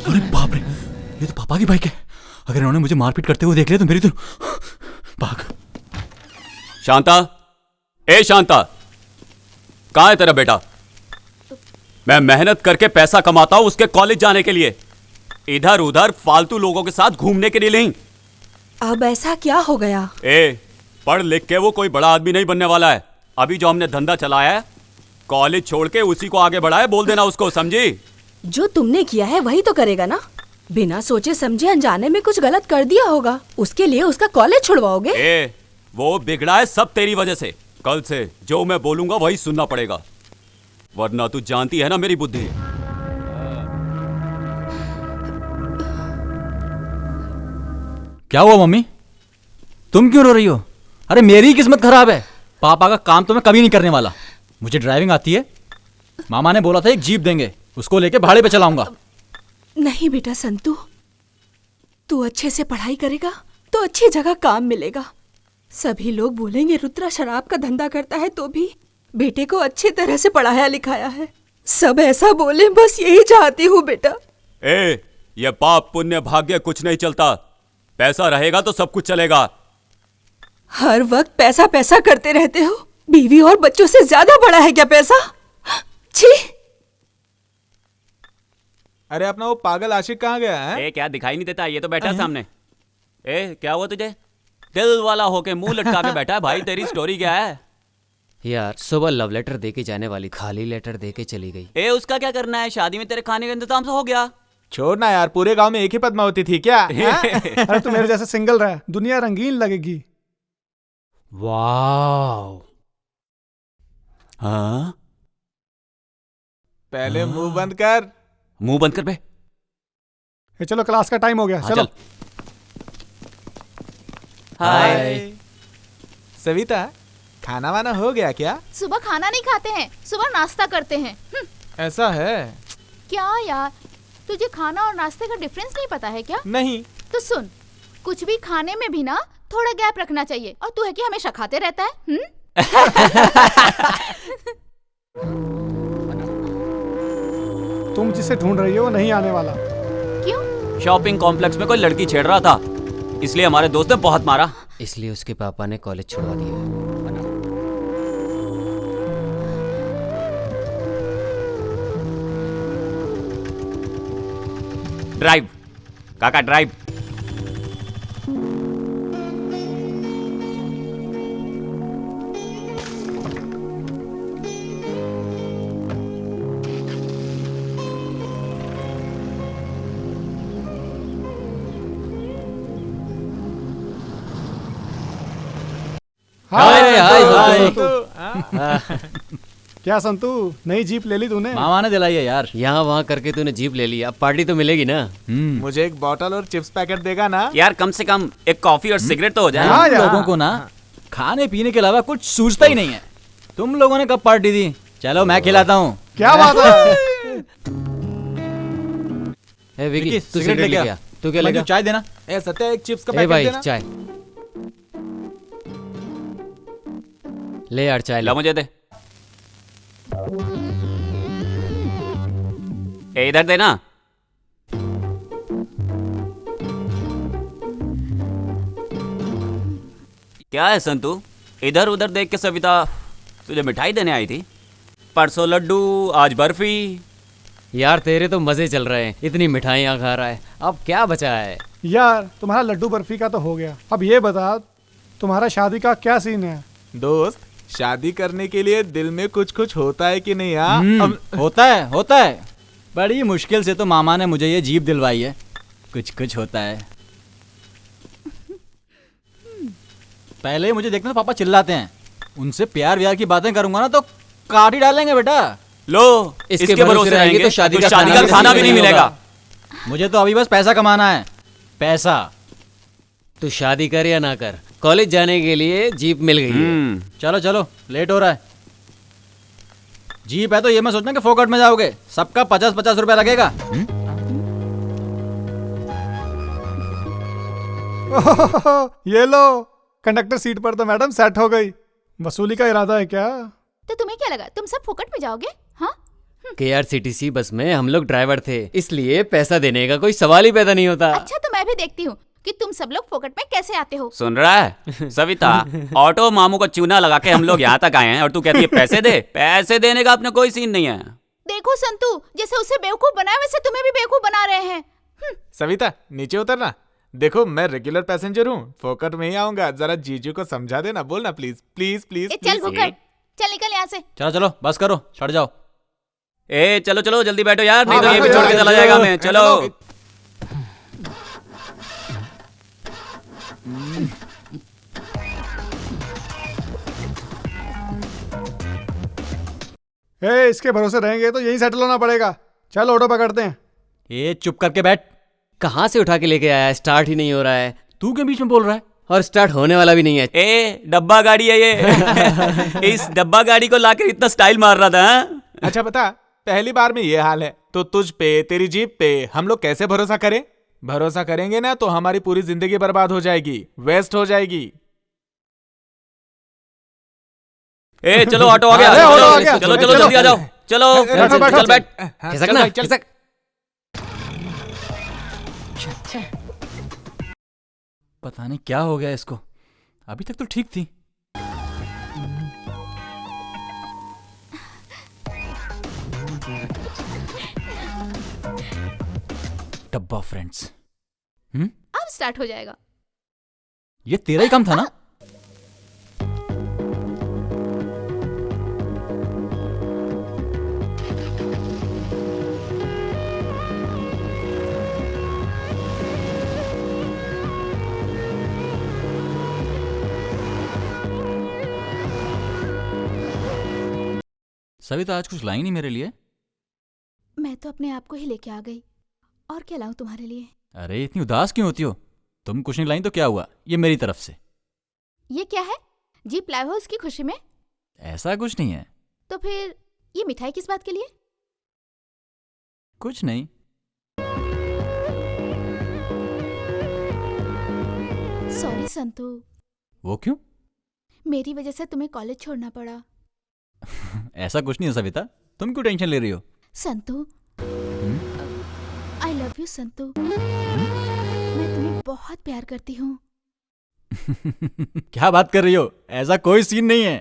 अरे बाप रे, ये तो पापा की बाइक है। अगर इन्होंने मुझे मारपीट करते हुए देख लिया तो मेरी तो भाग। शांता, ए शांता, कहाँ है तेरा बेटा? मैं मेहनत करके पैसा कमाता हूं उसके कॉलेज जाने के लिए, इधर उधर फालतू लोगों के साथ घूमने के लिए नहीं। अब ऐसा क्या हो गया? ए, पढ़ लिख के वो कोई बड़ा आदमी नहीं बनने वाला है। अभी जो हमने धंधा चलाया है, कॉलेज छोड़ के उसी को आगे बढ़ाया, बोल देना उसको, समझी? जो तुमने किया है वही तो करेगा ना। बिना सोचे समझे अनजाने में कुछ गलत कर दिया होगा, उसके लिए उसका कॉलेज छुड़वाओगे? ए, वो बिगड़ा है सब तेरी वजह से। कल से जो मैं बोलूंगा वही सुनना पड़ेगा, वरना तू जानती है ना मेरी बुद्धि। क्या हुआ मम्मी, तुम क्यों रो रही हो? अरे मेरी किस्मत खराब है, पापा का काम तो मैं कभी नहीं करने वाला। मुझे ड्राइविंग आती है, मामा ने बोला था एक जीप देंगे, उसको लेके भाड़े पे चलाऊंगा। नहीं बेटा संतू, तू अच्छे से पढ़ाई करेगा तो अच्छी जगह काम मिलेगा। सभी लोग बोलेंगे रुद्रा शराब का धंधा करता है, तो भी बेटे को अच्छी तरह से पढ़ाया लिखाया है। सब ऐसा बोले, बस यही चाहती हूँ बेटा। ए, ये पाप पुण्य भाग्य कुछ नहीं चलता, पैसा रहेगा तो सब कुछ चलेगा। हर वक्त पैसा पैसा करते रहते हो, बीवी और बच्चों से ज्यादा बड़ा है क्या पैसा? छी! अरे अपना वो पागल आशिक कहाँ गया है? ए, क्या दिखाई नहीं देता? ये तो बैठा सामने। ए, क्या हुआ तुझे? दिल वाला होके मुंह लटका के बैठा है। भाई तेरी स्टोरी क्या है? यार सुबह लव लेटर देके जाने वाली, खाली लेटर देके चली गई। ए, उसका क्या करना है? शादी में तेरे खाने का इंतजाम तो हो गया। छोड़ना यार, पूरे गांव में एक ही पद्मावती थी क्या? अरे तू मेरे जैसे सिंगल रहा, दुनिया रंगीन लगेगी। वाह, हाँ? पहले मुंह बंद कर। मुंह बंद कर बे। ये चलो क्लास का टाइम हो गया, हाँ, चलो। चल। हाय सविता, खाना वाना हो गया क्या? सुबह खाना नहीं खाते हैं, सुबह नाश्ता करते हैं। ऐसा है क्या यार, तुझे खाना और नाश्ते का डिफरेंस नहीं पता है क्या? नहीं। तो सुन, कुछ भी खाने में भी ना थोड़ा गैप रखना चाहिए, और तू है कि हमेशा खाते रहता है। तुम जिसे ढूंढ रही हो वो नहीं आने वाला। क्यों? शॉपिंग कॉम्प्लेक्स में कोई लड़की छेड़ रहा था, इसलिए हमारे दोस्त ने बहुत मारा। इसलिए उसके पापा ने कॉलेज छुड़वा दिया। ड्राइव काका, ड्राइव। हाय हाय हाय। क्या संतू, नई जीप ले ली तूने? मामा ने दिलाई है यार। यहाँ वहाँ करके तूने जीप ले ली, अब पार्टी तो मिलेगी ना? मुझे एक बॉटल और चिप्स पैकेट देगा ना? यार कम से कम एक कॉफी और सिगरेट तो हो जाए। हाँ यार। लोगों को ना खाने पीने के अलावा कुछ सूझता ही नहीं है। तुम लोगों ने कब पार्टी दी? चलो मैं खिलाता हूँ। क्या बात है? ए विकी, विकी, तू सिगरेट लेके आ। तू क्या लेगा? चाय देना। ए सत्या, एक चिप्स का ए पैकेट भाई देना। चाय ले यार, चाय ला ले। मुझे दे। ए इधर देना। क्या है संतू? इधर उधर देख के सविता तुझे मिठाई देने आई थी। परसों लड्डू, आज बर्फी। यार तेरे तो मजे चल रहे हैं, इतनी मिठाइयाँ खा रहा है, अब क्या बचा है? यार तुम्हारा लड्डू बर्फी का तो हो गया, अब ये बता तुम्हारा शादी का क्या सीन है? दोस्त, शादी करने के लिए दिल में कुछ कुछ होता है कि नहीं? होता है। बड़ी मुश्किल से तो मामा ने मुझे ये जीप दिलवाई है। कुछ कुछ होता है। पहले मुझे देखना पापा चिल्लाते हैं, उनसे प्यार व्यार की बातें करूंगा ना तो काट ही डालेंगे बेटा। लो, इसके भरोसे रहेंगे तो शादी का खाना भी नहीं मिलेगा। मुझे तो अभी बस पैसा कमाना है, पैसा। तू शादी कर या ना कर, कॉलेज जाने के लिए जीप मिल गई है। चलो चलो, लेट हो रहा है। जीप है तो ये मैं सोचना कि फोकट में जाओगे, सबका 50-50 रुपया लगेगा। ये लो, कंडक्टर सीट पर तो मैडम सेट हो गई। वसूली का इरादा है क्या? तो तुम्हें क्या लगा तुम सब फुकट में जाओगे? हाँ, KRCTC बस में हम लोग ड्राइवर थे, इसलिए पैसा देने का कोई सवाल ही पैदा नहीं होता। अच्छा तो मैं भी देखती हूँ कि तुम सब लोग फोकट में कैसे आते हो। सुन रहा है सविता, ऑटो मामू को चूना लगा के हम लोग यहाँ तक आए हैं और तू कहती है पैसे दे। पैसे देने का अपने कोई सीन नहीं है। देखो संतू, जैसे उसे बेवकूफ बनाया वैसे तुम्हें भी बेवकूफ बना रहे हैं। सविता, नीचे उतरना। देखो मैं रेगुलर पैसेंजर हूँ, फोकट में ही आऊंगा। जरा जीजू को समझा देना, बोलना प्लीज प्लीज प्लीज। चल फुकट, चल निकल यहाँ से। चलो चलो, बस करो, छड़ जाओ। ए चलो चलो जल्दी बैठो यार, नहीं तो ये भी छोड़ के चला जाएगा मैं। चलो। इसके भरोसे रहेंगे तो यही सेटल होना पड़ेगा। चल ऑटो पकड़ते हैं। ये चुप करके बैठ। कहाँ से उठा के लेके आया है? स्टार्ट ही नहीं हो रहा है। तू क्यों बीच में बोल रहा है? और स्टार्ट होने वाला भी नहीं है। ए डब्बा गाड़ी है ये। इस डब्बा गाड़ी को लाकर इतना स्टाइल मार रहा था। अच्छा बता, पहली बार में ये हाल है तो तुझ पे, तेरी जीप पे हम लोग कैसे भरोसा करें? भरोसा करेंगे ना तो हमारी पूरी जिंदगी बर्बाद हो जाएगी, वेस्ट हो जाएगी। ए चलो ऑटो आ गया। चलो चलो जल्दी आ जाओ। चलो चल बैठ। खिसक ना, खिसक। पता नहीं क्या हो गया इसको, अभी तक तो ठीक थी। डब्बा फ्रेंड्स। अब स्टार्ट हो जाएगा। ये तेरा ही काम था ना? सविता, आज कुछ लाई नहीं मेरे लिए? मैं तो अपने आप को ही लेके आ गई, और क्या लाऊं तुम्हारे लिए? अरे इतनी उदास क्यों होती हो? तुम कुछ नहीं लाई तो क्या हुआ, ये मेरी तरफ से। ये क्या है? जीप लाए हो उसकी खुशी में? ऐसा कुछ नहीं है। तो फिर ये मिठाई किस बात के लिए? कुछ नहीं। सॉरी संतू। वो क्यों? मेरी वजह से तुम्हें कॉलेज छोड़ना पड़ा। ऐसा कुछ नहीं है सविता, तुम क्यों टेंशन ले रही हो? Santu, I love you Santu. मैं तुम्हें बहुत प्यार करती हूँ। क्या बात कर रही हो? ऐसा कोई सीन नहीं है।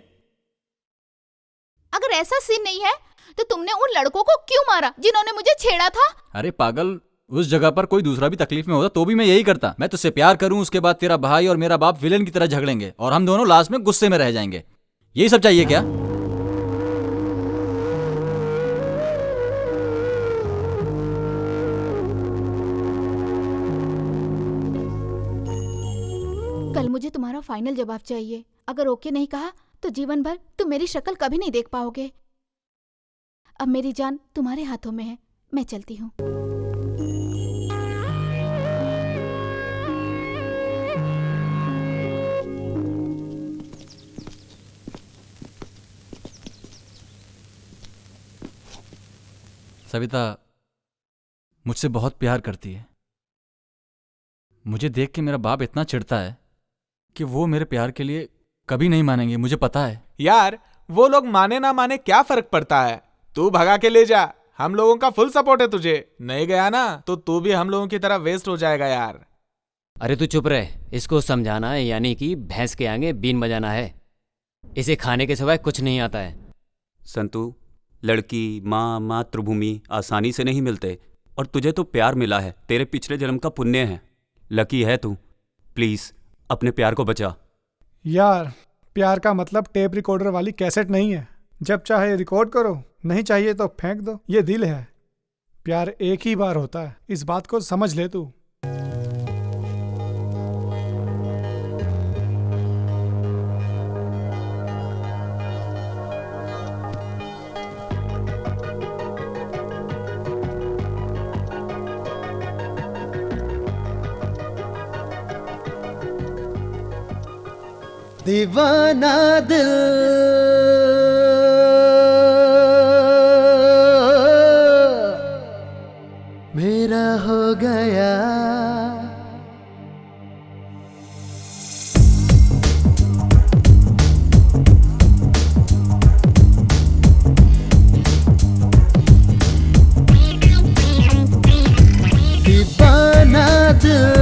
अगर ऐसा सीन नहीं है तो तुमने उन लड़कों को क्यों मारा जिन्होंने मुझे छेड़ा था? अरे पागल, उस जगह पर कोई दूसरा भी तकलीफ में होता तो भी मैं यही करता। मैं तुझसे प्यार करूं, उसके बाद तेरा भाई और मेरा बाप विलेन की तरह झगड़ेंगे और हम दोनों लास्ट में गुस्से में रह जाएंगे। यही सब चाहिए क्या? कल मुझे तुम्हारा फाइनल जवाब चाहिए। अगर ओके नहीं कहा तो जीवन भर तुम मेरी शक्ल कभी नहीं देख पाओगे। अब मेरी जान तुम्हारे हाथों में है, मैं चलती हूँ। सविता मुझसे बहुत प्यार करती है। मुझे देख के मेरा बाप इतना चिढ़ता है कि वो मेरे प्यार के लिए कभी नहीं मानेंगे, मुझे पता है। यार वो लोग माने ना माने क्या फर्क पड़ता है, तू भगा के ले जा, हम लोगों का फुल सपोर्ट है तुझे। नहीं गया ना तो तू भी हम लोगों की तरह वेस्ट हो जाएगा यार। अरे तू चुप रहे, इसको समझाना है यानी कि भैंस के आगे बीन बजाना है। इसे खाने के सिवाय कुछ नहीं आता है। संतु, लड़की, माँ, मातृभूमि आसानी से नहीं मिलते और तुझे तो प्यार मिला है, तेरे पिछले जन्म का पुण्य है। लकी है तू, प्लीज अपने प्यार को बचा। यार प्यार का मतलब टेप रिकॉर्डर वाली कैसेट नहीं है, जब चाहे रिकॉर्ड करो, नहीं चाहिए तो फेंक दो। ये दिल है, प्यार एक ही बार होता है, इस बात को समझ ले तू। दीवाना दिल मेरा हो गया, दीवाना दिल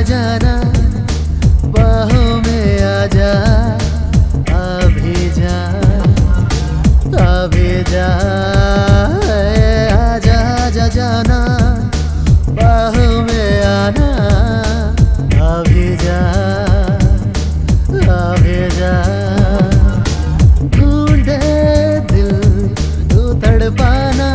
जाना बाहों में आजा, अभी जा आजा जा जाना, बाहों में आना, अभी जा ढूंढे दिल तू तड़पाना,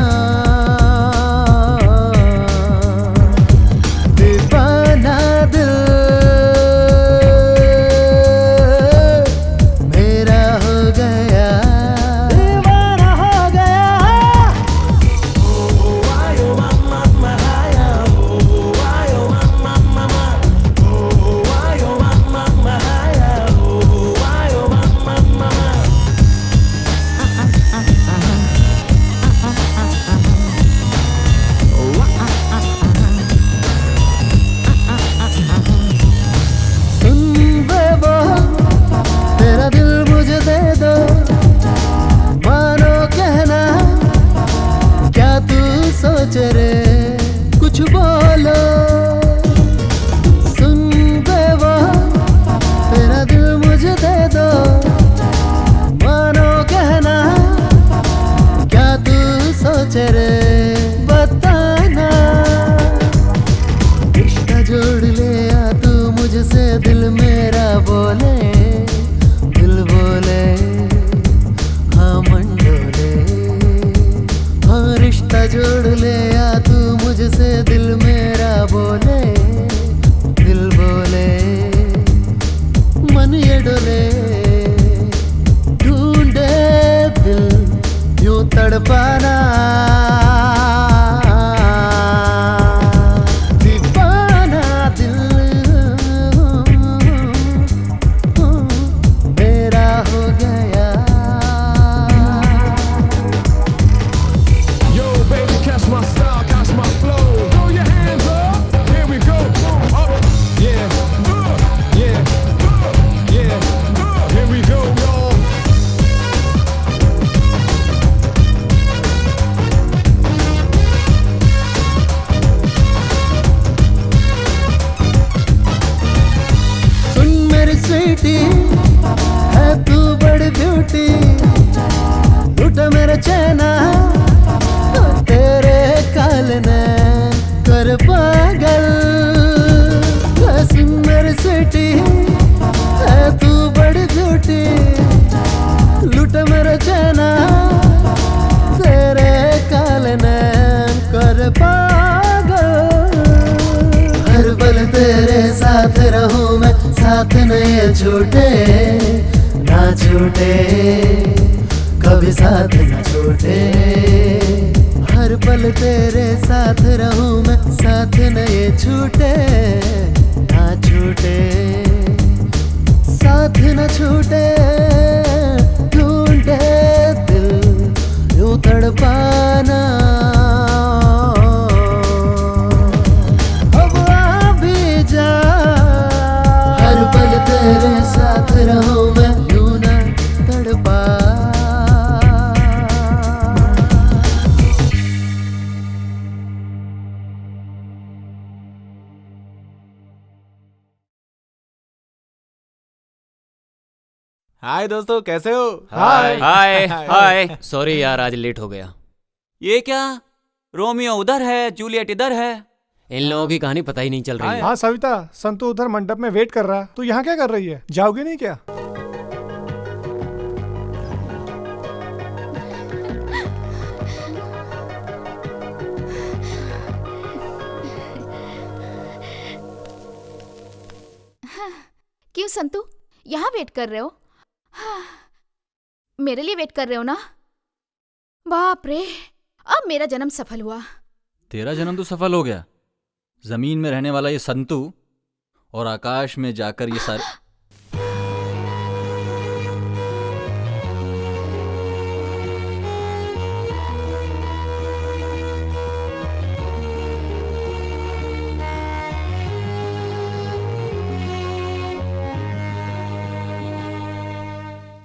सोच रे कुछ बोलो, सुन दे वो तेरा दिल मुझे दे दो, मानो कहना क्या तू सोच रे, बताना रिश्ता जोड़ ले आ तू मुझसे, दिल मेरा बोले, दिल बोले हाँ मंडोले, हाँ रिश्ता जोड़ ले आ तू मुझसे, दिल मेरा बोले, दिल बोले मन ये डोले, ढूंढे दिल यूं तड़पाना, दीवाना दिल मेरा हो गया। My style, catch my flow. Throw your hands up. Here we go. Up. Yeah. Yeah. Yeah. Here we go, y'all. सुन मेरी स्वीटी है तू बड़ी ब्यूटी, लूटा मेरा चैना तेरे काल ने कर पागल, मेरी स्वीटी है तू बड़ी ब्यूटी, लूट मेरा चैना तेरे काल ने कर पागल, हर पल तेरे साथ रहूं मैं, साथ नहीं छूटे ना छूटे, कभी साथ न छूटे, हर पल तेरे साथ रहूं मैं, साथ न ये छूटे ना छूटे। छूटे ढूंढे दिल यूं तड़पाना अब आ भी जा हर पल तेरे साथ रहूं मैं यूं ना तड़पा हाय दोस्तों, कैसे हो? हाय हाय हाय। सॉरी यार, आज लेट हो गया। ये क्या, रोमियो उधर है, जूलियट इधर है। इन लोगों की कहानी पता ही नहीं चल रही है। हाँ सविता, संतू उधर मंडप में वेट कर रहा। तू यहाँ क्या कर रही है? जाओगी नहीं क्या? क्यों संतू, यहाँ वेट कर रहे हो? मेरे लिए वेट कर रहे हो ना? बाप रे, अब मेरा जन्म सफल हुआ। तेरा जन्म तो सफल हो गया। जमीन में रहने वाला ये संतू और आकाश में जाकर ये सारे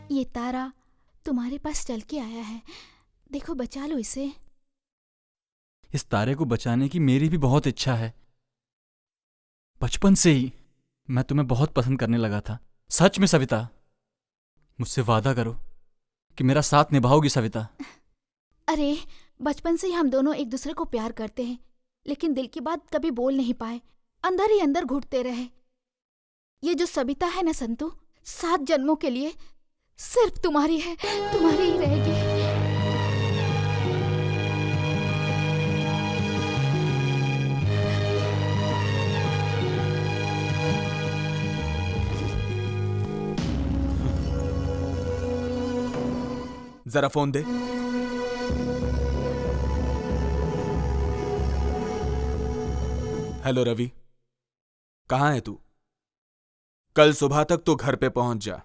ये तारा तुम्हारे पास चल के आया है, देखो बचा लो इसे। इस तारे को बचाने की मेरी भी बहुत इच्छा है। बचपन से ही मैं तुम्हें बहुत पसंद करने लगा था। सच में सविता, मुझसे वादा करो कि मेरा साथ निभाओगी सविता। अरे बचपन से ही हम दोनों एक दूसरे को प्यार करते हैं, लेकिन दिल की बात कभी बोल नहीं पाए, अंदर ही अंदर घुटते रहे। ये जो सविता है ना संतू, 7 जन्मों के लिए सिर्फ तुम्हारी है, तुम्हारी ही रहेगी। जरा फोन दे। हेलो रवि, कहाँ है तू? कल सुबह तक तू घर पे पहुंच जा।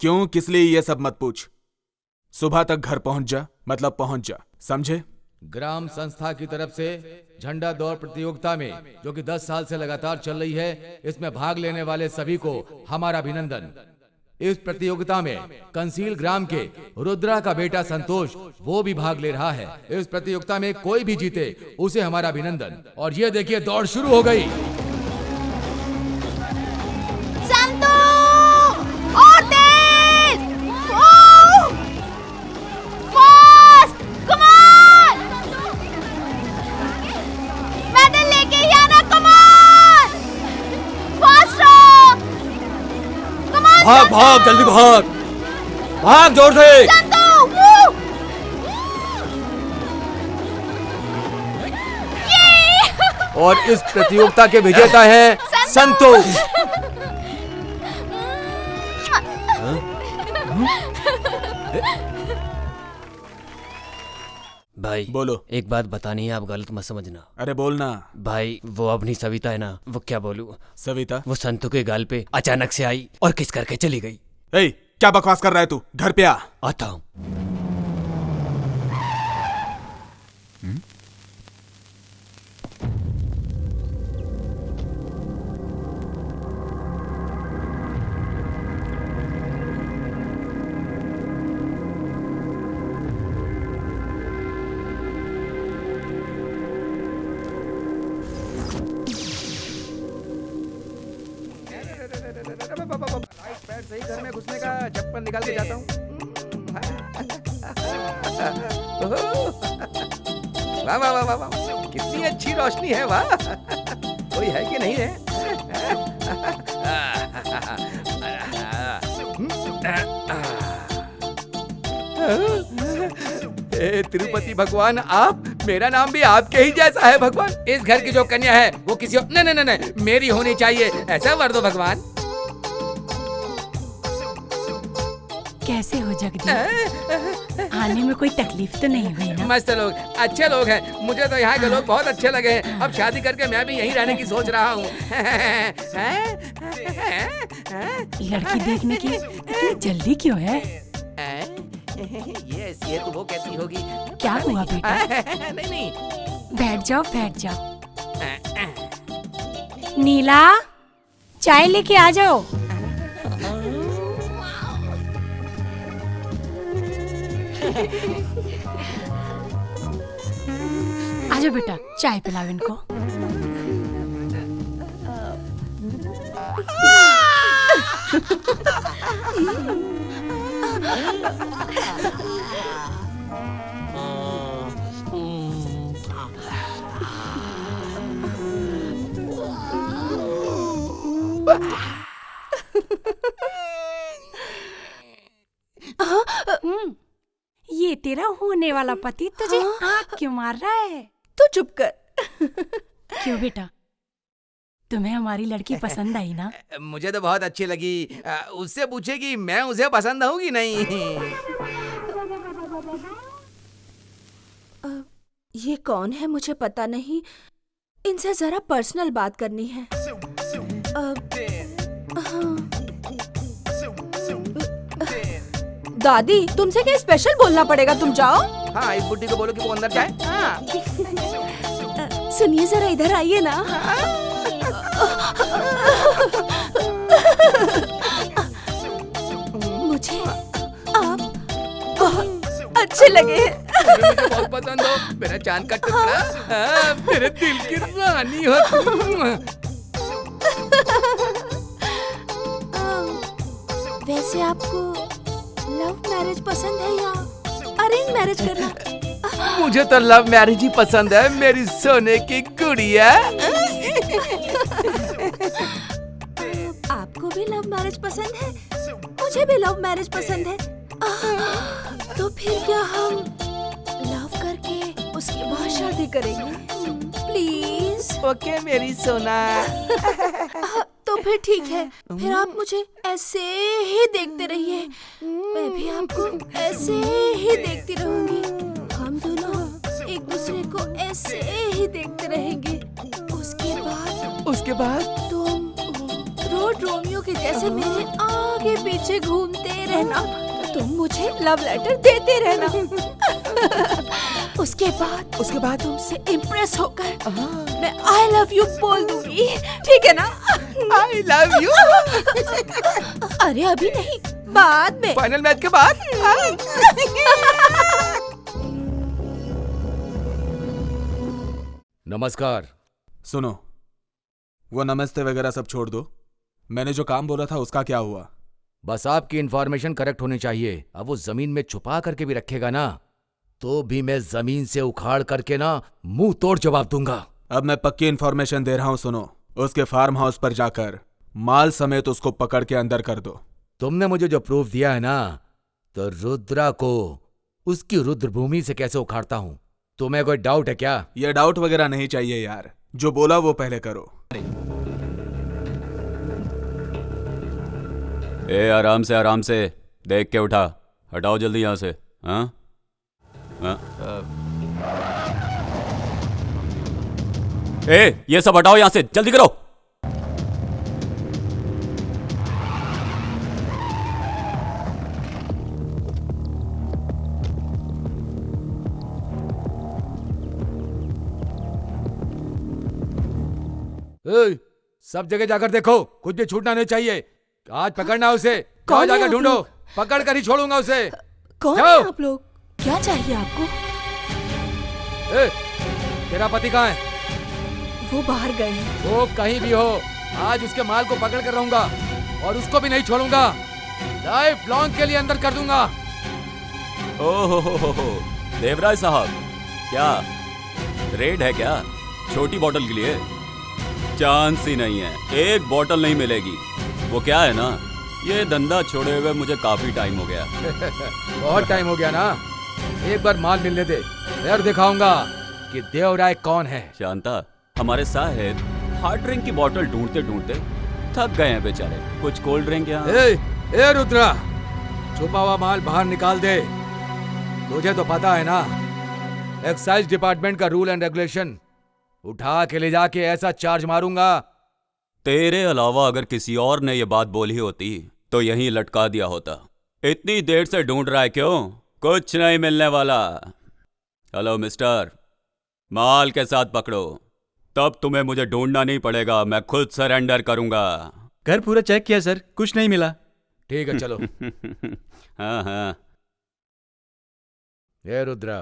क्यों, किस लिए, ये सब मत पूछ। सुबह तक घर पहुंच जा, मतलब पहुंच जा, समझे? ग्राम संस्था की तरफ से झंडा दौड़ प्रतियोगिता में, जो कि 10 साल से लगातार चल रही है, इसमें भाग लेने वाले सभी को हमारा अभिनंदन। इस प्रतियोगिता में कंसील ग्राम के रुद्रा का बेटा संतोष, वो भी भाग ले रहा है। इस प्रतियोगिता में कोई भी जीते उसे हमारा अभिनंदन। और ये देखिए, दौड़ शुरू हो गई। संतू, और तेज, फास्ट, कम ऑन, मेडल लेके ही आना, कम ऑन, फास्ट रहो, कम ऑन। भाग भाग, जल्दी भाग, भाग जोर से। संतू, और इस प्रतियोगिता के विजेता है संतोष। भाई बोलो। एक बात बतानी है, आप गलत मत समझना। अरे बोलना। भाई वो अपनी सविता है ना, वो क्या बोलूं, सविता वो संतू के गाल पे अचानक से आई और किस करके चली गई। ए, क्या बकवास कर रहा है तू? घर पे आ। आता हूं। सही घर में घुसने का चप्पल निकाल के जाता हूँ। वाह वाह वाह वाह, कितनी अच्छी रोशनी है, वाह। कोई है कि नहीं है? हे तिरुपति भगवान, आप, मेरा नाम भी आपके ही जैसा है भगवान। इस घर की जो कन्या है वो किसी और, नहीं नहीं नहीं, मेरी होनी चाहिए, ऐसा वर दो भगवान। कैसे हो जगदीश? आने में कोई तकलीफ तो नहीं हुई ना? मस्त लोग, अच्छे लोग हैं। मुझे तो यहाँ के लोग बहुत अच्छे लगे हैं। अब शादी करके मैं भी यहीं रहने की सोच रहा हूँ। लड़की देखने की इतनी जल्दी क्यों है? ये शेर वो कैसी होगी? क्या हुआ बेटा? नहीं नहीं। बैठ जाओ बैठ जाओ। नीला, चाय लेके आ जाओ। आजा बेटा, चाय पिलाओ इनको। ये तेरा होने वाला पति तुझे आँख क्यों मार रहा है? तू चुप कर। क्यों बेटा, तुम्हें हमारी लड़की पसंद आई ना? मुझे तो बहुत अच्छी लगी। उससे पूछेगी मैं उसे पसंद हूँ कि नहीं। ये कौन है मुझे पता नहीं, इनसे जरा पर्सनल बात करनी है। दादी, तुमसे क्या स्पेशल बोलना पड़ेगा? तुम जाओ। हाँ, इस बुड्ढी को बोलो कि वो अंदर जाए। सुनिए जरा, इधर आइए ना। मुझे आप बहुत अच्छे लगे। मुझे बहुत पसंद हो, मेरा चांद का टुकड़ा, मेरे दिल की रानी हो तुम। वैसे आपको लव मैरिज पसंद है या अरेंज मैरिज करना? मुझे तो लव मैरिज ही पसंद है, मेरी सोने की गुड़िया। आपको भी लव मैरिज पसंद है? मुझे भी लव मैरिज पसंद है। तो फिर क्या हम लव करके उसके बाद शादी करेंगे? प्लीज। ओके मेरी सोना। तो फिर ठीक है, फिर आप मुझे ऐसे ही देखते रहिए, मैं भी आपको ऐसे ही देखती रहूंगी। हम दोनों एक दूसरे को ऐसे ही देखते रहेंगे। उसके बाद तुम रोड रोमियो के जैसे मेरे आगे पीछे घूमते रहना, तुम मुझे लव लेटर देते रहना। उसके बाद तुमसे इम्प्रेस होकर मैं आई लव यू बोल दूंगी, ठीक है ना? I love you. अरे अभी नहीं, बाद में, फाइनल मैच के बाद। नमस्कार। सुनो, वो नमस्ते वगैरह सब छोड़ दो। मैंने जो काम बोला था उसका क्या हुआ? बस आपकी इंफॉर्मेशन करेक्ट होनी चाहिए। अब वो जमीन में छुपा करके भी रखेगा ना, तो भी मैं जमीन से उखाड़ करके ना मुंह तोड़ जवाब दूंगा। अब मैं पक्की इंफॉर्मेशन दे रहा हूँ, सुनो। उसके फार्म हाउस पर जाकर माल समेत उसको पकड़ के अंदर कर दो। तुमने मुझे जो प्रूफ दिया है ना, तो रुद्रा को उसकी रुद्रभूमि से कैसे उखाड़ता हूं, तुम्हें कोई डाउट है क्या? ये डाउट वगैरह नहीं चाहिए यार, जो बोला वो पहले करो। ए आराम से देख के उठा। हटाओ जल्दी यहाँ से। हाँ ए, ये सब हटाओ यहाँ से, जल्दी करो। सब जगह जाकर देखो, कुछ भी छूटना नहीं चाहिए। आज पकड़ना उसे। कौन जाकर है ढूंढो, आप लोग? पकड़ कर ही छोड़ूंगा उसे। कौन है आप लोग? क्या चाहिए आपको? तेरा पति कहाँ है? वो बाहर गए हैं। वो कहीं भी हो, आज उसके माल को पकड़ कर रहूंगा और उसको भी नहीं छोड़ूंगा। लाइफ लॉन्ग के लिए अंदर कर दूंगा। ओहो देवराज साहब, क्या रेड है क्या? छोटी बोतल के लिए चांस ही नहीं है, एक बोतल नहीं मिलेगी। वो क्या है ना, ये धंधा छोड़े हुए मुझे काफी टाइम हो गया। बहुत टाइम हो गया ना, एक बार माल मिलने दे, फिर दिखाऊंगा कि देवराय कौन है। शांता, हमारे साहेब हार्ड ड्रिंक की बोतल ढूंढते ढूंढते थक गए हैं बेचारे। कुछ कोल्ड ड्रिंक यहाँ? ए रुद्रा, छुपा हुआ माल बाहर निकाल दे। तुझे तो पता है ना, एक्साइज डिपार्टमेंट का रूल एंड रेगुलेशन। उठा के ले जाके ऐसा चार्ज मारूंगा तेरे अलावा अगर किसी और ने ये बात बोली होती तो यहीं लटका दिया होता। इतनी देर से ढूंढ रहा है क्यों? कुछ नहीं मिलने वाला। हेलो मिस्टर, माल के साथ पकड़ो, तब तुम्हें मुझे ढूंढना नहीं पड़ेगा, मैं खुद सरेंडर करूंगा। घर पूरा चेक किया सर, कुछ नहीं मिला। ठीक है चलो। हाँ हाँ। ये रुद्रा,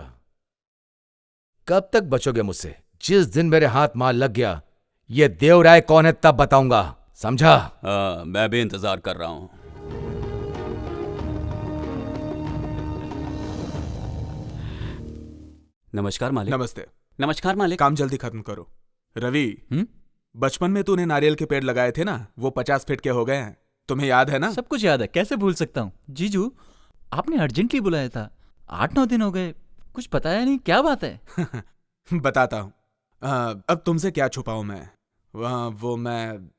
कब तक बचोगे मुझसे? जिस दिन मेरे हाथ माल लग गया, ये देवराय कौन है तब बताऊंगा, समझा? हाँ, मैं भी इंतजार कर रहा हूं। नमस्कार मालिक। नमस्ते। नमस्कार मालिक। काम जल्दी खत्म करो। रवि, बचपन में तूने नारियल के पेड़ लगाए थे ना, वो 50 फीट के हो गए हैं, तुम्हें याद है ना? सब कुछ याद है, कैसे भूल सकता हूँ। जीजू, आपने अर्जेंटली बुलाया था, 8-9 दिन हो गए, कुछ बताया नहीं, क्या बात है? बताता हूँ। अब तुमसे क्या छुपाऊं मैं? वो मैं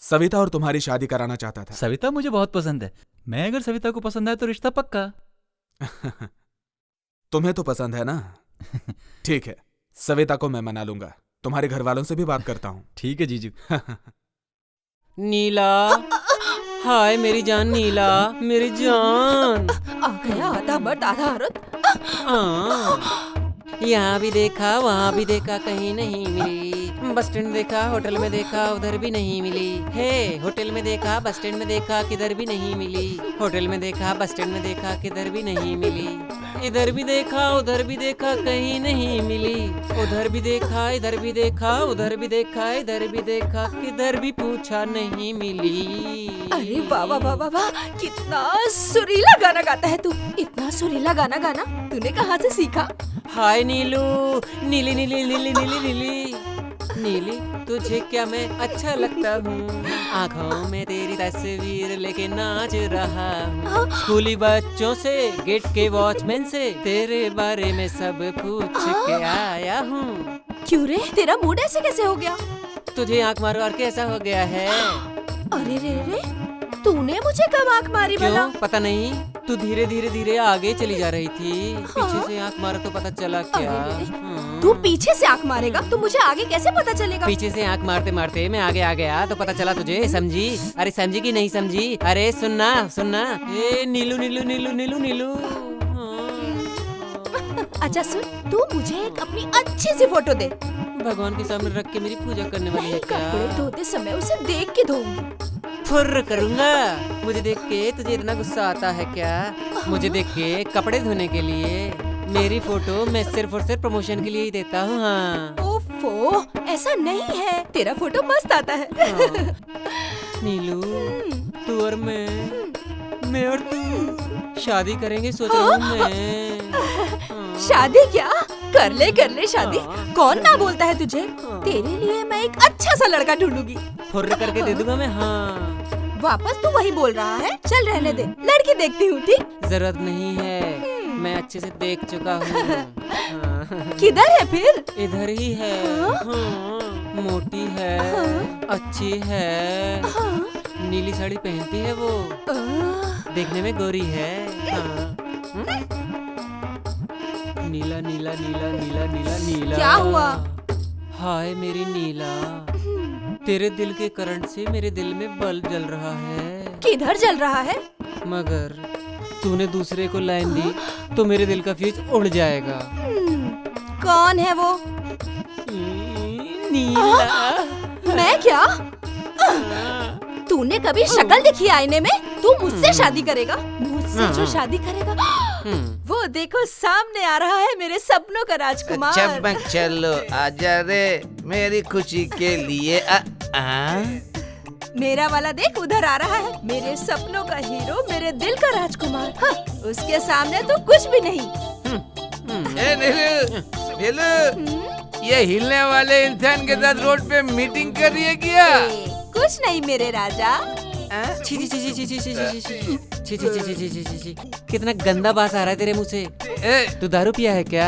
सविता और तुम्हारी शादी कराना चाहता था। सविता मुझे बहुत पसंद है। मैं अगर सविता को पसंद आए तो रिश्ता पक्का। तुम्हें तो पसंद है ना? ठीक है, सविता को मैं मना लूंगा। तुम्हारे घर वालों से भी बात करता हूँ। ठीक है जीजू। नीला, हाय मेरी जान नीला, मेरी जान। आ गया आधा मर्द आधा औरत। यहाँ भी देखा वहाँ भी देखा, कहीं नहीं मिली। बस स्टैंड देखा, होटल में देखा, उधर भी नहीं मिली। हे, होटल में देखा, बस स्टैंड में देखा, किधर भी नहीं मिली। होटल में देखा, बस स्टैंड में देखा, किधर भी नहीं मिली। इधर भी देखा, उधर भी देखा, कहीं नहीं मिली। उधर भी देखा, इधर भी देखा, उधर भी देखा, इधर भी देखा, किधर भी पूछा नहीं मिली। अरे वाह वाह वाह वाह वाह, कितना सुरीला गाना गाता है तू। इतना सुरीला गाना गाना तूने कहाँ से सीखा? हाय नीलू, नीली नीली नीली नीली नीली नीली, तुझे क्या मैं अच्छा लगता हूँ? आँखों में तेरी तस्वीर लेके नाच रहा हूँ। स्कूली बच्चों से, गेट के वॉचमैन से तेरे बारे में सब पूछ के आया हूँ। क्यों रे, तेरा मूड ऐसे कैसे हो गया? तुझे आँख मार मार के ऐसा हो गया है। अरे रे रे, तूने मुझे कब आँख मारी भला? क्यों? पता नहीं, तू धीरे धीरे धीरे आगे चली जा रही थी। पीछे से आँख मारा तो पता चला क्या? तू पीछे से आँख मारेगा तो मुझे आगे कैसे पता चलेगा? पीछे से आँख मारते मारते मैं आगे आ गया तो पता चला तुझे, समझी? अरे समझी कि नहीं समझी? अरे सुनना सुनना, ए नीलू नीलू नीलू नीलू नीलू। अच्छा सुन, तू मुझे एक अपनी अच्छी सी फोटो दे। भगवान के सामने रख के मेरी पूजा करने वाली है क्या? कपड़े धोते समय उसे देख के धोऊंगी। फुर्र करूंगा। मुझे देख के तुझे इतना गुस्सा आता है क्या? मुझे देख के कपड़े धोने के लिए मेरी फोटो मैं सिर्फ और सिर्फ प्रमोशन के लिए ही देता हूँ। हाँ ओफो, ऐसा नहीं है, तेरा फोटो मस्त आता है। नीलू, तू और मैं और तू शादी करेंगे सोच रहा हूँ मैं। शादी क्या? कर ले शादी। कौन ना बोलता है तुझे? तेरे लिए मैं एक अच्छा सा लड़का ढूंढूंगी। फुर्र करके दे दूंगा मैं। हाँ वापस तू वही बोल रहा है? चल रहने दे, लड़की देखती हूँ। ठीक, जरूरत नहीं है, मैं अच्छे से देख चुका हूँ। किधर है फिर? इधर ही है। मोटी है, अच्छी है, नीली साड़ी पहनती है वो, देखने में गोरी है। नीला नीला नीला नीला नीला नीला। क्या हुआ? हाय मेरी नीला, तेरे दिल के करंट से मेरे दिल में बल्ब जल रहा है। किधर जल रहा है? मगर तूने दूसरे को लाइन दी तो मेरे दिल का फ्यूज उड़ जाएगा। कौन है वो? नीला। मैं क्या? तूने कभी शक्ल देखी आईने में? तू मुझसे शादी करेगा? मुझसे जो शादी करेगा, वो देखो सामने आ रहा है मेरे सपनों का राजकुमार। चमक चलो आजा रे मेरी खुशी के लिए। मेरा वाला देख उधर आ रहा है, मेरे सपनों का हीरो, मेरे दिल का राजकुमार। हाँ, उसके सामने तो कुछ भी नहीं। नीलू, ये हिलने वाले इंसान के साथ रोड पे मीटिंग कर रही है क्या? कुछ नहीं मेरे राजा। छी छी छी छी छी छी छी छी छी छी छी छी छी, कितना गंदा बास आ रहा है तेरे मुंह से। तू दारू पिया है क्या?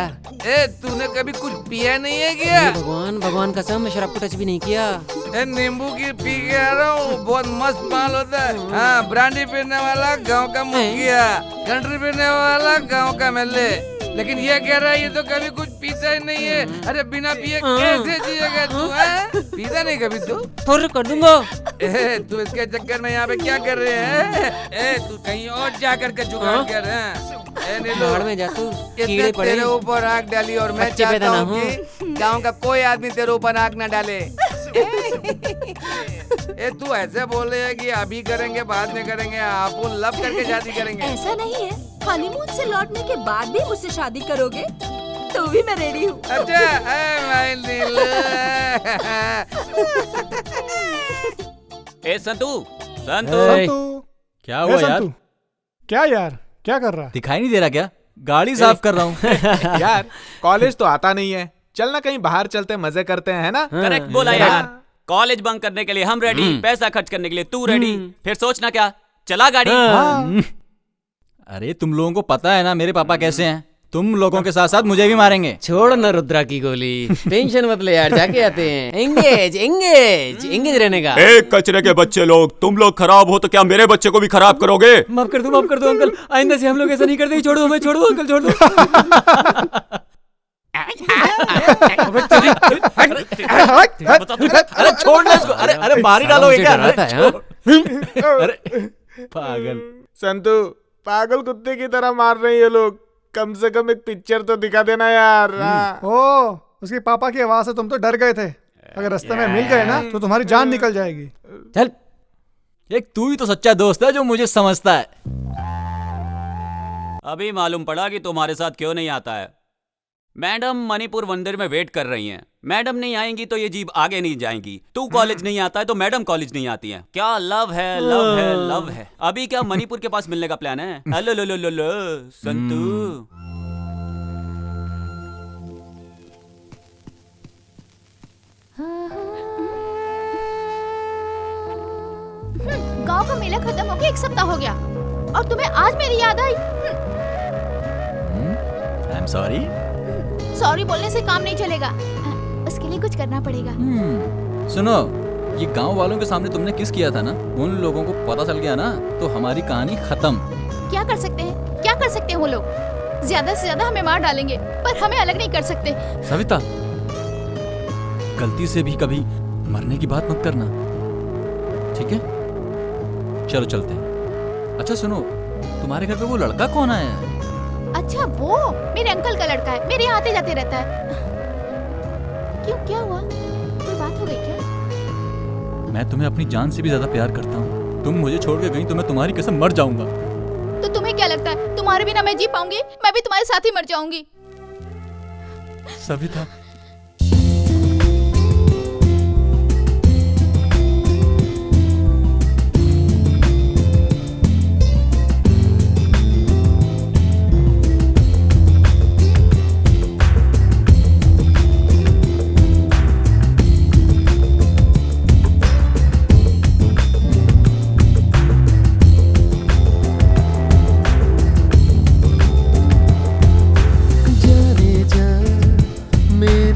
तूने कभी कुछ पिया नहीं है क्या? भगवान भगवान कसम, मैं शराब को टच भी नहीं किया। नींबू की पी के आ रहा हूँ, बहुत मस्त माल होता है। हाँ, ब्रांडी पीने वाला गांव का मुखिया, कंट्री पीने वाला गांव का मेले। लेकिन ये कह रहा है ये तो कभी कुछ पीता ही नहीं है। अरे बिना पिए कैसे जिएगा तू? है पीता नहीं कभी तू? फुर्र कर दूंगा। तू इसके चक्कर में यहाँ पे क्या कर रहे हैं? तू कहीं और जा करके जुगाड़ कर रहे हैं। बाहर में जा तू, कीड़े पड़े। तेरे ऊपर आग डाली और मैं चाहता हूँ कि गाँव का कोई आदमी तेरे ऊपर आग ना डाले। तू ऐसे बोल रहे है कि अभी करेंगे बाद में करेंगे, आप लव करके शादी करेंगे। ऐसा नहीं है, हनीमून से लौटने के बाद भी मुझसे शादी करोगे तो भी मैं रेडी हूँ। अच्छा संतू संतू क्या हुआ यार? संतू क्या यार, क्या कर रहा है? दिखाई नहीं दे रहा क्या? गाड़ी साफ कर रहा हूँ। यार कॉलेज तो आता नहीं है, चलना कहीं बाहर चलते मजे करते हैं, है ना? करेक्ट बोला यार। कॉलेज बंक करने के लिए हम रेडी, पैसा खर्च करने के लिए तू रेडी, फिर सोचना क्या? चला गाड़ी। अरे तुम लोगों को पता है ना मेरे पापा कैसे हैं? तुम लोगों के साथ साथ मुझे भी मारेंगे। छोड़ ना रुद्रा की गोली, टेंशन मत ले यार, जाके आते हैं। एंगेज एंगेज एंगेज रहने का। कचरे के बच्चे लोग, तुम लोग खराब हो तो क्या मेरे बच्चे को भी खराब करोगे? माफ कर दो अंकल, आइंदा से हम लोग ऐसा नहीं करते। छोड़ दो हमें, छोड़ दो अंकल, छोड़ दो। अरे छोड़ना इसको। अरे मार ही डालोगे क्या? अरे पागल संतू, पागल कुत्ते की तरह मार रहे हैं ये लोग। कम से कम एक पिक्चर तो दिखा देना यार। ओ, उसके पापा की आवाज से तुम तो डर गए थे। अगर रास्ते में मिल गए ना तो तुम्हारी जान निकल जाएगी। चल, एक तू ही तो सच्चा दोस्त है जो मुझे समझता है। अभी मालूम पड़ा कि तुम्हारे साथ क्यों नहीं आता है। मैडम मणिपुर मंदिर में वेट कर रही हैं। मैडम नहीं आएंगी तो ये जीप आगे नहीं जाएंगी। तू कॉलेज नहीं आता है तो मैडम कॉलेज नहीं आती हैं। क्या लव है, लव है, लव है। अभी क्या मणिपुर के पास मिलने का प्लान है? हेलो लो लो लो लो संतू। गांव का मेला खत्म हो गया, 1 सप्ताह हो गया और तुम्हें आज मेरी याद आई। I am sorry. सॉरी बोलने से काम नहीं चलेगा, उसके लिए कुछ करना पड़ेगा। सुनो, ये गांव वालों के सामने तुमने किस किया था ना, उन लोगों को पता चल गया ना तो हमारी कहानी खत्म। क्या कर सकते हैं, क्या कर सकते हैं वो लोग? ज्यादा से ज्यादा हमें मार डालेंगे पर हमें अलग नहीं कर सकते। सविता, गलती से भी कभी मरने की बात मत करना, ठीक है? चलो चलते हैं। अच्छा सुनो, तुम्हारे घर पे वो लड़का कौन आया है? अच्छा वो मेरे अंकल का लड़का है, मेरे यहाँ आते जाते रहता है। क्यों, क्या हुआ? कोई बात हो गई क्या? मैं तुम्हें अपनी जान से भी ज्यादा प्यार करता हूँ। तुम मुझे छोड़ के गई तो मैं तुम्हारी कसम मर जाऊंगा। तो तुम्हें क्या लगता है तुम्हारे बिना मैं जी पाऊंगी? मैं भी तुम्हारे साथ ही मर जाऊंगी। सविता, मेरे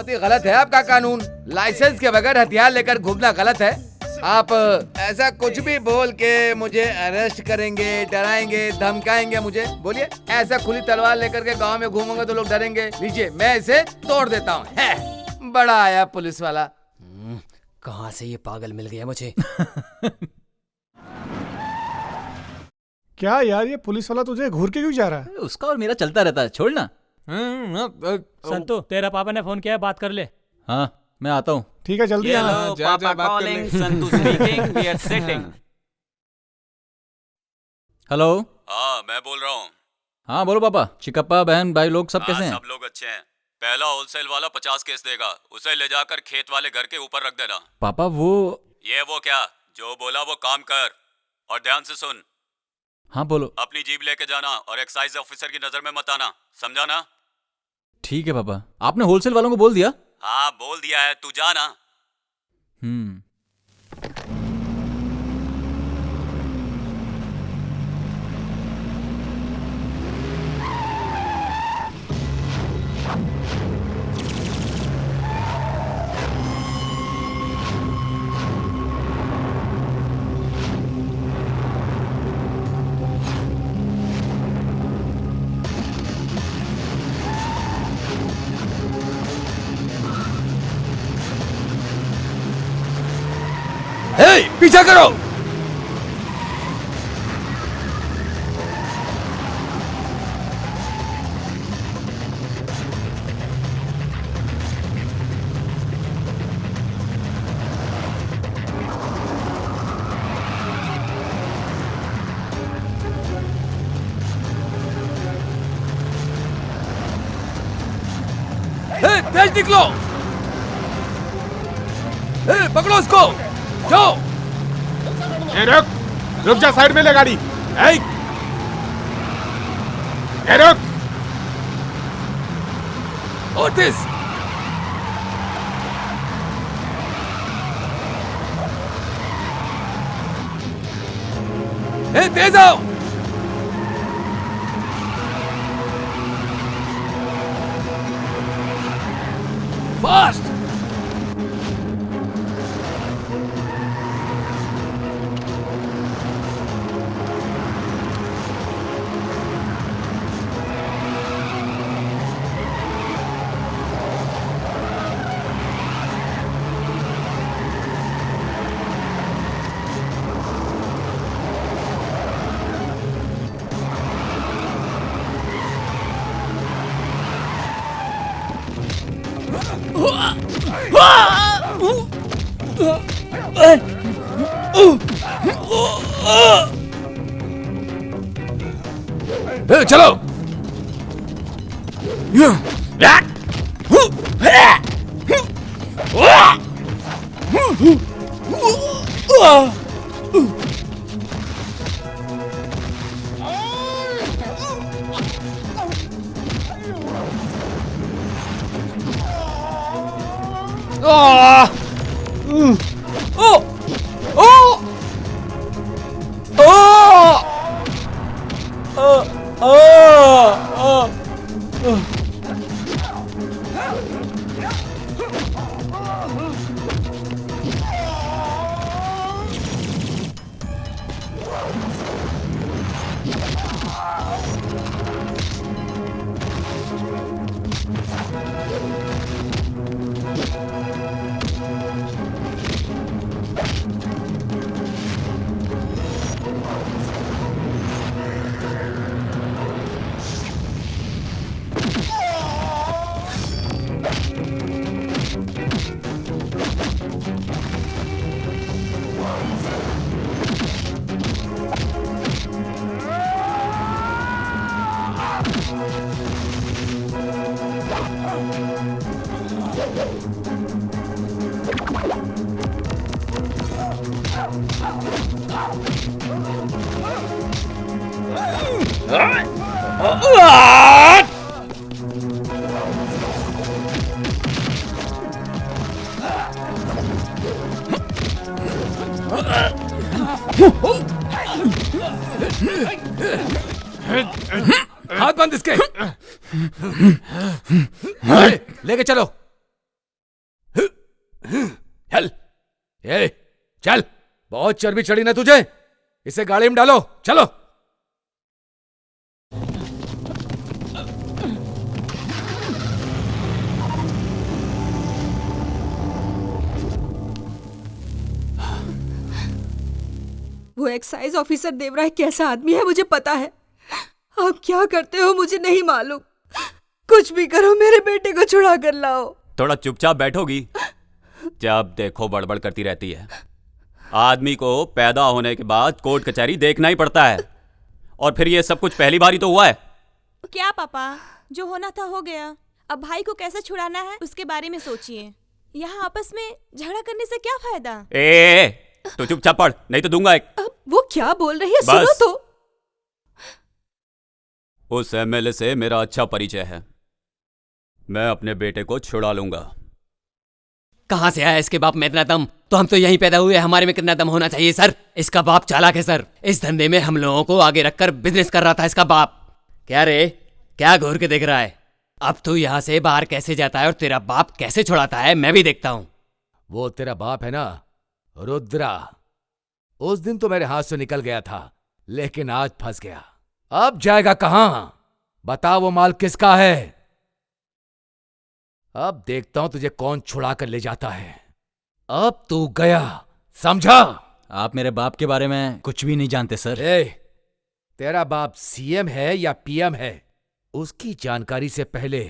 बहुत ही गलत है आपका कानून। लाइसेंस के बगैर हथियार लेकर घूमना गलत है। आप ऐसा कुछ भी बोल के मुझे अरेस्ट करेंगे, डराएंगे, धमकाएंगे मुझे? बोलिए, ऐसा खुली तलवार लेकर के गांव में घूमूंगा तो लोग डरेंगे। लीजिए, मैं इसे तोड़ देता हूँ। बड़ा आया पुलिस वाला। कहाँ से ये पागल मिल गया मुझे? क्या यार, ये पुलिस वाला तुझे घूर के क्यों जा रहा है? उसका और मेरा चलता रहता है, छोड़ ना। संतू, तेरा पापा ने फोन किया है, बात कर ले। हाँ, मैं आता हूँ। ठीक है, जल्दी आना। पापा calling, Santu speaking, we are sitting. Hello. हाँ, मैं बोल रहा हूँ। हाँ बोलो पापा। चिकप्पा, बहन, भाई लोग सब कैसे हैं? सब लोग अच्छे हैं। पहला होलसेल वाला 50 केस देगा, उसे ले जाकर खेत वाले घर के ऊपर रख देना। पापा वो क्या, जो बोला वो काम कर, और ध्यान से सुन। हाँ बोलो। अपनी जीप लेके जाना और एक्साइज ऑफिसर की नजर में मत आना, समझा ना? ठीक है पापा। आपने होलसेल वालों को बोल दिया? हाँ बोल दिया है, तू जा ना। पीछा करो। तेज निकलो। पकड़ो उसको, जाओ। रुक जा, साइड में ले गाड़ी। रुक। ओटिस, तेज आओ। फास्ट। चलो। हाथ बंद इसके। लेके चलो। ए, चल, बहुत चर्बी चढ़ी ना तुझे, इसे गाड़ी में डालो, चलो। वो एक्साइज ऑफिसर देवराय कैसा आदमी है मुझे पता है। आप क्या करते हो मुझे नहीं मालूम। कुछ भी करो, मेरे बेटे को छुड़ा कर लाओ। थोड़ा चुपचाप बैठोगी? जब देखो बड़बड़ करती रहती है। आदमी को पैदा होने के बाद कोर्ट कचहरी देखना ही पड़ता है, और फिर ये सब कुछ पहली बार ही तो हुआ है। क्या पापा, जो होना था हो गया। अब भाई को कैसे छुड़ाना है उसके बारे में सोचिए। यहाँ आपस में झगड़ा करने से क्या फायदा। तो चुपचाप पढ़, नहीं तो दूंगा एक। वो क्या बोल रही है, सुनो तो। उस एमएलए से मेरा अच्छा परिचय है, मैं अपने बेटे को छुड़ा लूंगा। कहाँ से आया इसके बाप में इतना दम? तो हम तो यहीं पैदा हुए, हमारे में कितना दम होना चाहिए सर? इसका बाप चालाक है सर, इस धंधे में हम लोगों को आगे रखकर बिजनेस कर रहा था इसका बाप। क्या रे, क्या घूर के देख रहा है? अब तू यहाँ से बाहर कैसे जाता है और तेरा बाप कैसे छुड़ाता है, मैं भी देखता हूँ। वो तेरा बाप है ना, रुद्रा, उस दिन तो मेरे हाथ से निकल गया था, लेकिन आज फंस गया। अब जाएगा कहां? बता, वो माल किसका है? अब देखता हूं तुझे कौन छुड़ा कर ले जाता है। अब तू गया, समझा? आप मेरे बाप के बारे में कुछ भी नहीं जानते सर। तेरा बाप सीएम है या पीएम है, उसकी जानकारी से पहले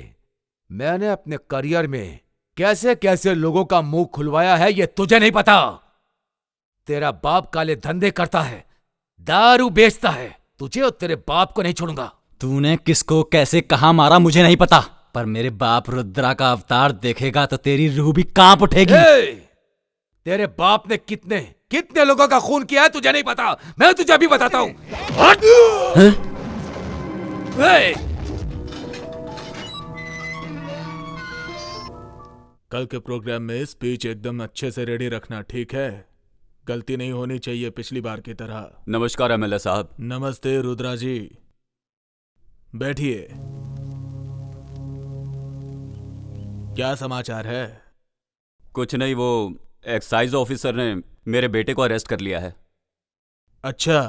मैंने अपने करियर में कैसे कैसे लोगों का मुंह खुलवाया है ये तुझे नहीं पता। तेरा बाप काले धंधे करता है, दारू बेचता है, तुझे और तेरे बाप को नहीं छोड़ूंगा। तूने किसको कैसे कहाँ मारा मुझे नहीं पता, पर मेरे बाप रुद्रा का अवतार देखेगा तो तेरी रूह भी कांप उठेगी। तेरे बाप ने कितने कितने लोगों का खून किया है तुझे नहीं पता, मैं तुझे अभी बताता हूं। कल के प्रोग्राम में स्पीच एकदम अच्छे से रेडी रखना, ठीक है? गलती नहीं होनी चाहिए पिछली बार की तरह। नमस्कार एमएलए साहब। नमस्ते रुद्रा जी, बैठिए। क्या समाचार है? कुछ नहीं, वो एक्साइज ऑफिसर ने मेरे बेटे को अरेस्ट कर लिया है। अच्छा,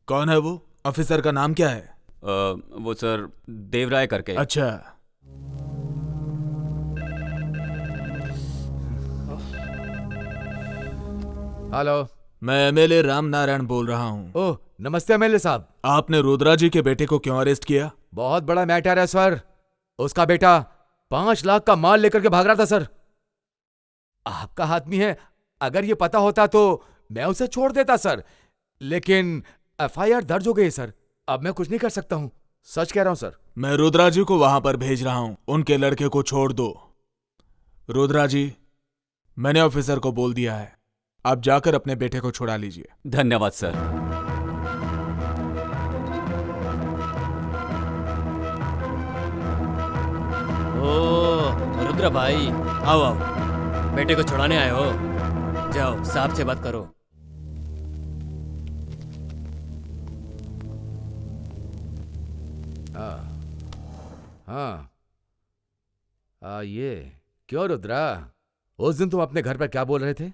कौन है वो? ऑफिसर का नाम क्या है? वो सर देवराय करके। अच्छा, हेलो, मैं एमएलए राम नारायण बोल रहा हूँ। ओह, नमस्ते एमएलए साहब। आपने रुद्रा जी के बेटे को क्यों अरेस्ट किया? बहुत बड़ा मैटर है सर। उसका बेटा 5 लाख का माल लेकर के भाग रहा था सर। आपका आदमी है, अगर ये पता होता तो मैं उसे छोड़ देता सर, लेकिन एफआईआर दर्ज हो गई सर, अब मैं कुछ नहीं कर सकता हूँ। सच कह रहा हूँ सर। मैं रुद्रा जी को वहां पर भेज रहा हूँ, उनके लड़के को छोड़ दो। रुद्रा जी, मैंने ऑफिसर को बोल दिया है, आप जाकर अपने बेटे को छुड़ा लीजिए। धन्यवाद सर। ओ रुद्र भाई, आओ आओ, बेटे को छुड़ाने आए हो? जाओ साहब से बात करो। हाँ, ये क्यों रुद्रा, उस दिन तुम अपने घर पर क्या बोल रहे थे?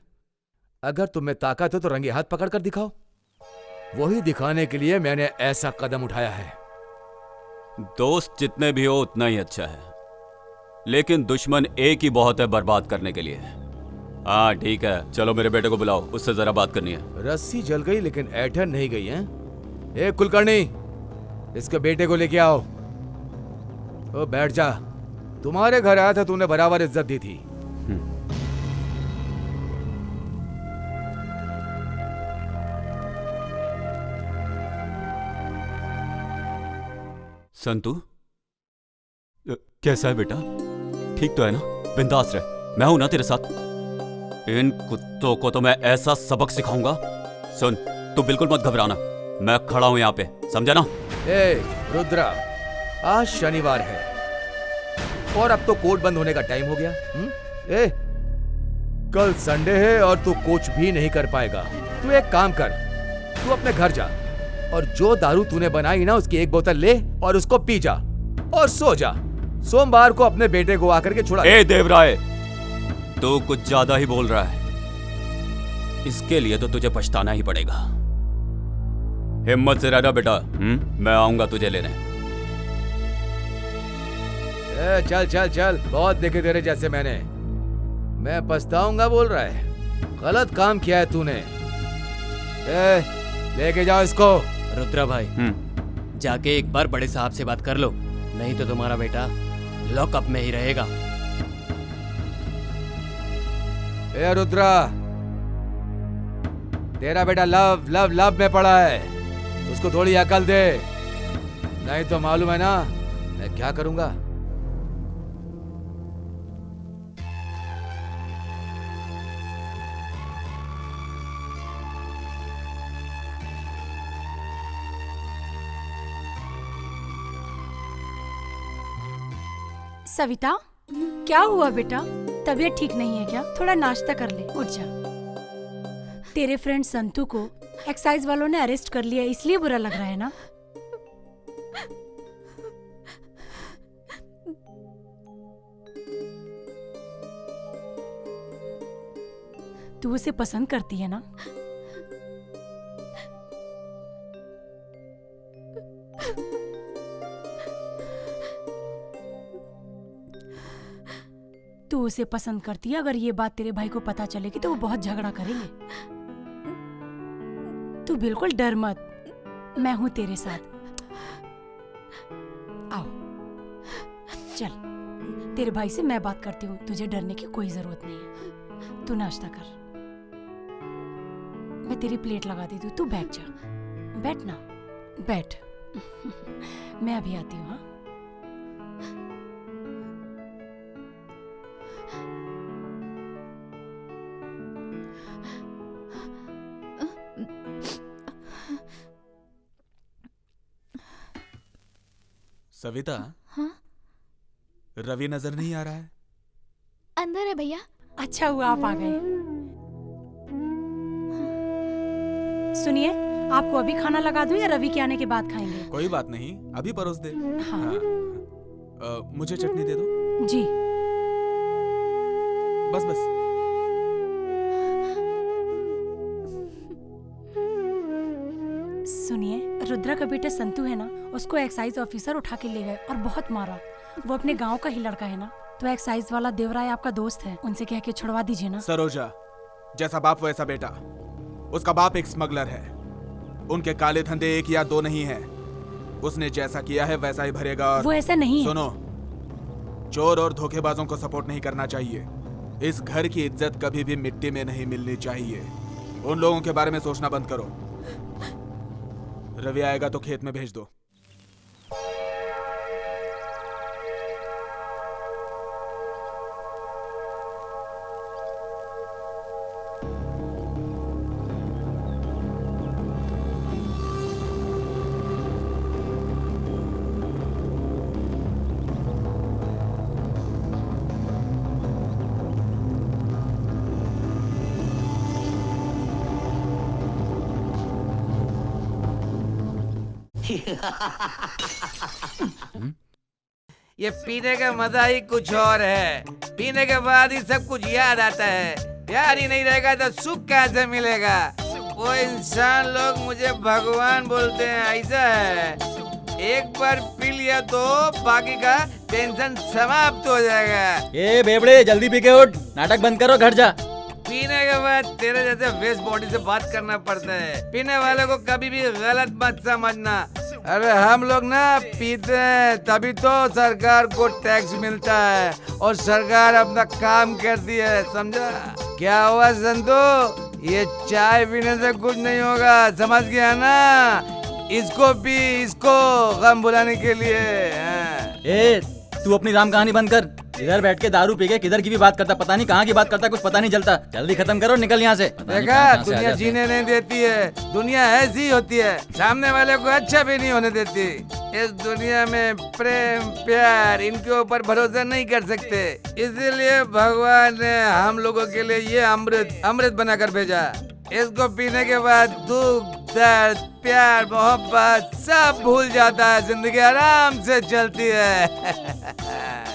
अगर तुम्हें ताकत हो तो रंगे हाथ पकड़ कर दिखाओ। वही दिखाने के लिए मैंने ऐसा कदम उठाया है। दोस्त जितने भी हो उतना ही अच्छा है, लेकिन दुश्मन एक ही बहुत है बर्बाद करने के लिए। हाँ ठीक है, चलो मेरे बेटे को बुलाओ, उससे जरा बात करनी है। रस्सी जल गई लेकिन ऐठन नहीं गई है। ए कुलकर्णी, इसके बेटे को लेके आओ। ओ बैठ जा, तुम्हारे घर आया था, तूने बराबर इज्जत दी थी। संतू, कैसा है बेटा? ठीक तो है ना? बिंदास रह, मैं हूं ना तेरे साथ। इन कुत्तों को तो मैं ऐसा सबक सिखाऊंगा। सुन, तू बिल्कुल मत घबराना, मैं खड़ा हूं यहाँ पे, समझा ना? ए रुद्रा, आज शनिवार है और अब तो कोर्ट बंद होने का टाइम हो गया। ए, कल संडे है और तू कुछ भी नहीं कर पाएगा। तू एक काम कर, तू अपने घर जा और जो दारू तूने बनाई ना उसकी एक बोतल ले और उसको पी जा और सो जा। सोमवार को अपने बेटे को आकर के छुड़ा। ए देवराय, तू कुछ ज्यादा ही बोल रहा है। इसके लिए तो तुझे पछताना ही पड़ेगा। हिम्मत से रहना बेटा। मैं आऊंगा तुझे लेने। चल चल चल, बहुत देखे तेरे जैसे मैंने। मैं पछताऊंगा बोल रहा है? गलत काम किया है तूने। लेके जाओ इसको। रुद्रा भाई, जाके एक बार बड़े साहब से बात कर लो, नहीं तो तुम्हारा बेटा लॉकअप में ही रहेगा। ए रुद्रा, तेरा बेटा लव लव लव में पड़ा है, उसको थोड़ी अकल दे, नहीं तो मालूम है ना मैं क्या करूंगा। सविता, क्या हुआ बेटा? तबीयत ठीक नहीं है क्या? थोड़ा नाश्ता कर ले, उठ जा। तेरे फ्रेंड संतू को एक्साइज वालों ने अरेस्ट कर लिया, इसलिए बुरा लग रहा है ना? तू उसे पसंद करती है ना? तू उसे पसंद करती है। अगर ये बात तेरे भाई को पता चलेगी तो वो बहुत झगड़ा करेंगे। तू बिल्कुल डर मत, मैं हूं तेरे साथ। आओ, चल, तेरे भाई से मैं बात करती हूँ, तुझे डरने की कोई जरूरत नहीं है। तू नाश्ता कर, मैं तेरी प्लेट लगा देती हूँ, तू बैठ जा। बैठ ना, बैठ। मैं अभी आती हूँ। हाँ, सविता। हाँ? रवि नजर नहीं आ रहा है? अंदर है भैया। अच्छा हुआ आप आ गए। सुनिए, आपको अभी खाना लगा दूं या रवि के आने के बाद खाएंगे? कोई बात नहीं, अभी परोस दे। हाँ। मुझे चटनी दे दो। जी। बस बस। सुनिए, रुद्रा का बेटा संतू है ना, उसको एक्साइज ऑफिसर उठा के ले गए और बहुत मारा। वो अपने गांव का ही लड़का है ना, तो एक्साइज वाला देवराय आपका दोस्त है, उनसे कह के छुड़वा दीजिए ना। सरोजा, जैसा बाप वैसा बेटा। उसका बाप एक स्मगलर है, उनके काले धंधे एक या दो नहीं है। उसने जैसा किया है वैसा ही भरेगा। और वो ऐसा नहीं है। सुनो, चोर और धोखेबाजों को सपोर्ट नहीं करना चाहिए। इस घर की इज्जत कभी भी मिट्टी में नहीं मिलनी चाहिए। उन लोगों के बारे में सोचना बंद करो। रवि आएगा तो खेत में भेज दो। ये पीने का मजा ही कुछ और है। पीने के बाद ही सब कुछ याद आता है। प्यार ही नहीं रहेगा तो सुख कहाँ से मिलेगा? वो इंसान लोग मुझे भगवान बोलते हैं, ऐसा है। एक बार पी लिया तो बाकी का टेंशन समाप्त हो जाएगा। ए बेबड़े, जल्दी पी के उठ, नाटक बंद करो, घर जा। पीने के बाद तेरे जैसे वेस्ट बॉडी से बात करना पड़ता है। पीने वाले को कभी भी गलत मत समझना। अरे हम लोग ना पीते हैं तभी तो सरकार को टैक्स मिलता है और सरकार अपना काम करती है, समझा? क्या हुआ संतू? ये चाय पीने से कुछ नहीं होगा, समझ गया ना? इसको पी, इसको गम भुलाने के लिए। ए, तू अपनी राम कहानी बंद कर। इधर बैठ के दारू पी के किधर की भी बात करता, पता नहीं कहाँ की बात करता, कुछ पता नहीं चलता। जल्दी खत्म करो, निकल यहाँ से। देखा, दुनिया जीने नहीं देती है। दुनिया ऐसी होती है, सामने वाले को अच्छा भी नहीं होने देती। इस दुनिया में प्रेम प्यार इनके ऊपर भरोसा नहीं कर सकते, इसीलिए भगवान ने हम लोगों के लिए ये अमृत बनाकर भेजा। इसको पीने के बाद दुख दर्द प्यार मोहब्बत सब भूल जाता है, जिंदगी आराम से चलती है।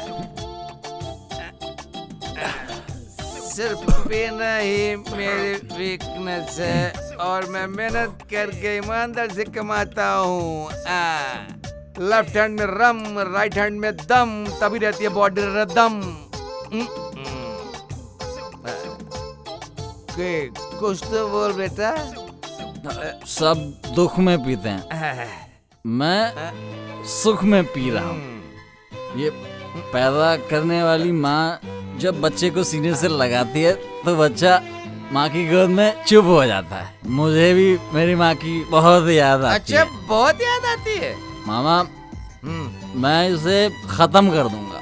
सिर्फ पीना ही मेरी वीकनेस है और मैं मेहनत करके ईमानदार से कमाता हूँ। लेफ्ट हैंड में रम, राइट हैंड में दम, तभी रहती है बॉडी रदम। कुछ तो बोल बेटा। सब दुख में पीते हैं, मैं सुख में पी रहा हूँ। ये पैदा करने वाली माँ जब बच्चे को सीने से लगाती है तो बच्चा माँ की गोद में चुप हो जाता है। मुझे भी मेरी माँ की बहुत याद आती है। अच्छा, बहुत याद आती है मामा, मैं इसे खत्म कर दूंगा।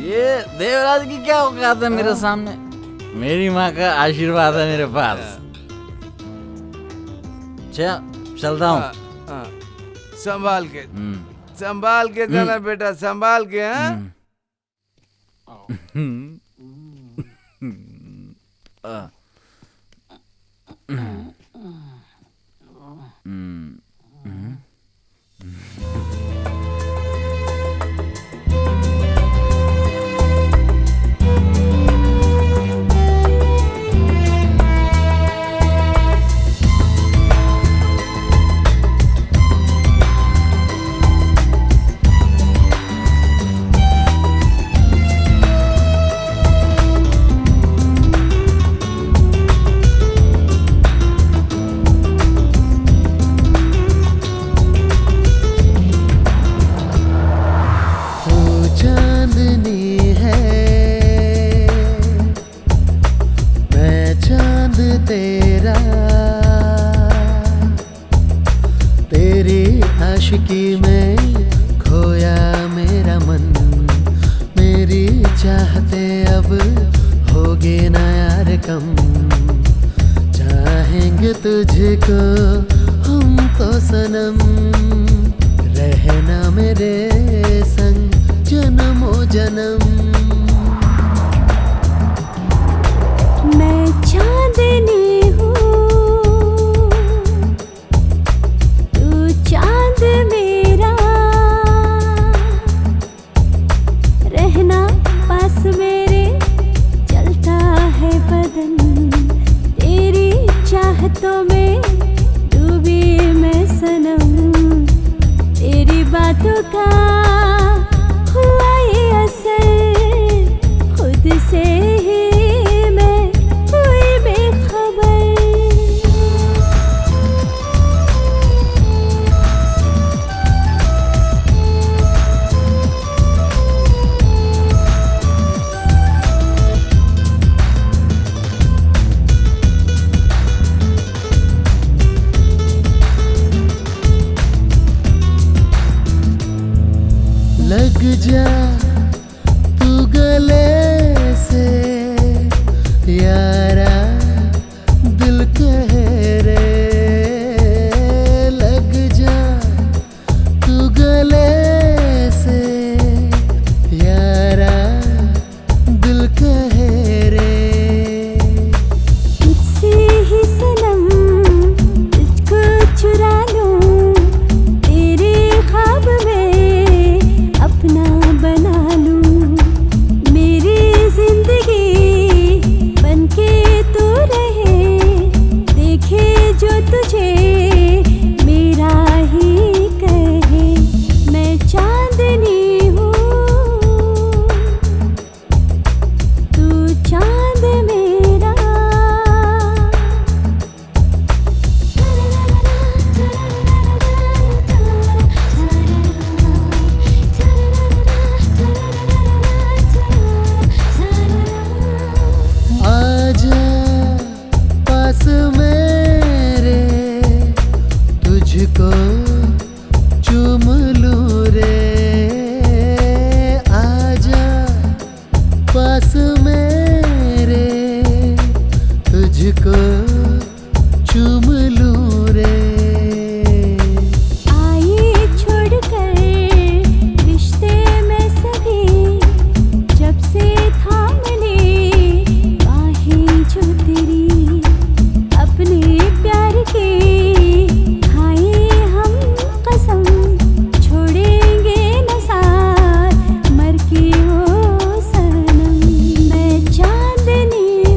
ये देवराज की क्या औकात है मेरे सामने? मेरी माँ का आशीर्वाद है मेरे पास। चलता हूँ। संभाल के जाना बेटा, संभाल के। आशिकी में खोया मेरा मन, मेरी चाहते अब होगे ना यार कम। चाहेंगे तुझको हम तो सनम, रहना मेरे संग जन्मों जन्म। मैं चांदनी चांद मेरा, रहना पास मेरे, चलता है बदन तेरी चाहतों में, डूबी मैं सनम। तेरी बातों का हुआ ये असर, खुद से ही मैं हुई बेखबर। लग जा तू गले से यारा, दिल कह रे। लग जा तू गले से यारा, दिल कह रे। तुझसे ही सनम तुझको चुरा लूं, तेरे ख्वाब में अपना बना लूं। मेरी जिंदगी बनके तू रहे, देखे जो तुझे मेरा ही कहे। मैं चांदनी हूँ, तू चांद मेरा। आजा पास मेरे, तुझको चूम लूं रे। आजा पास मेरे, तुझको चूम लूं रे। आई छोड़कर रिश्ते में सभी, जब से थामने बाहें जो तेरी, अपने प्यार की खाए हम कसम। छोड़ेंगे न साथ मर के हो सनम। मैं चांदनी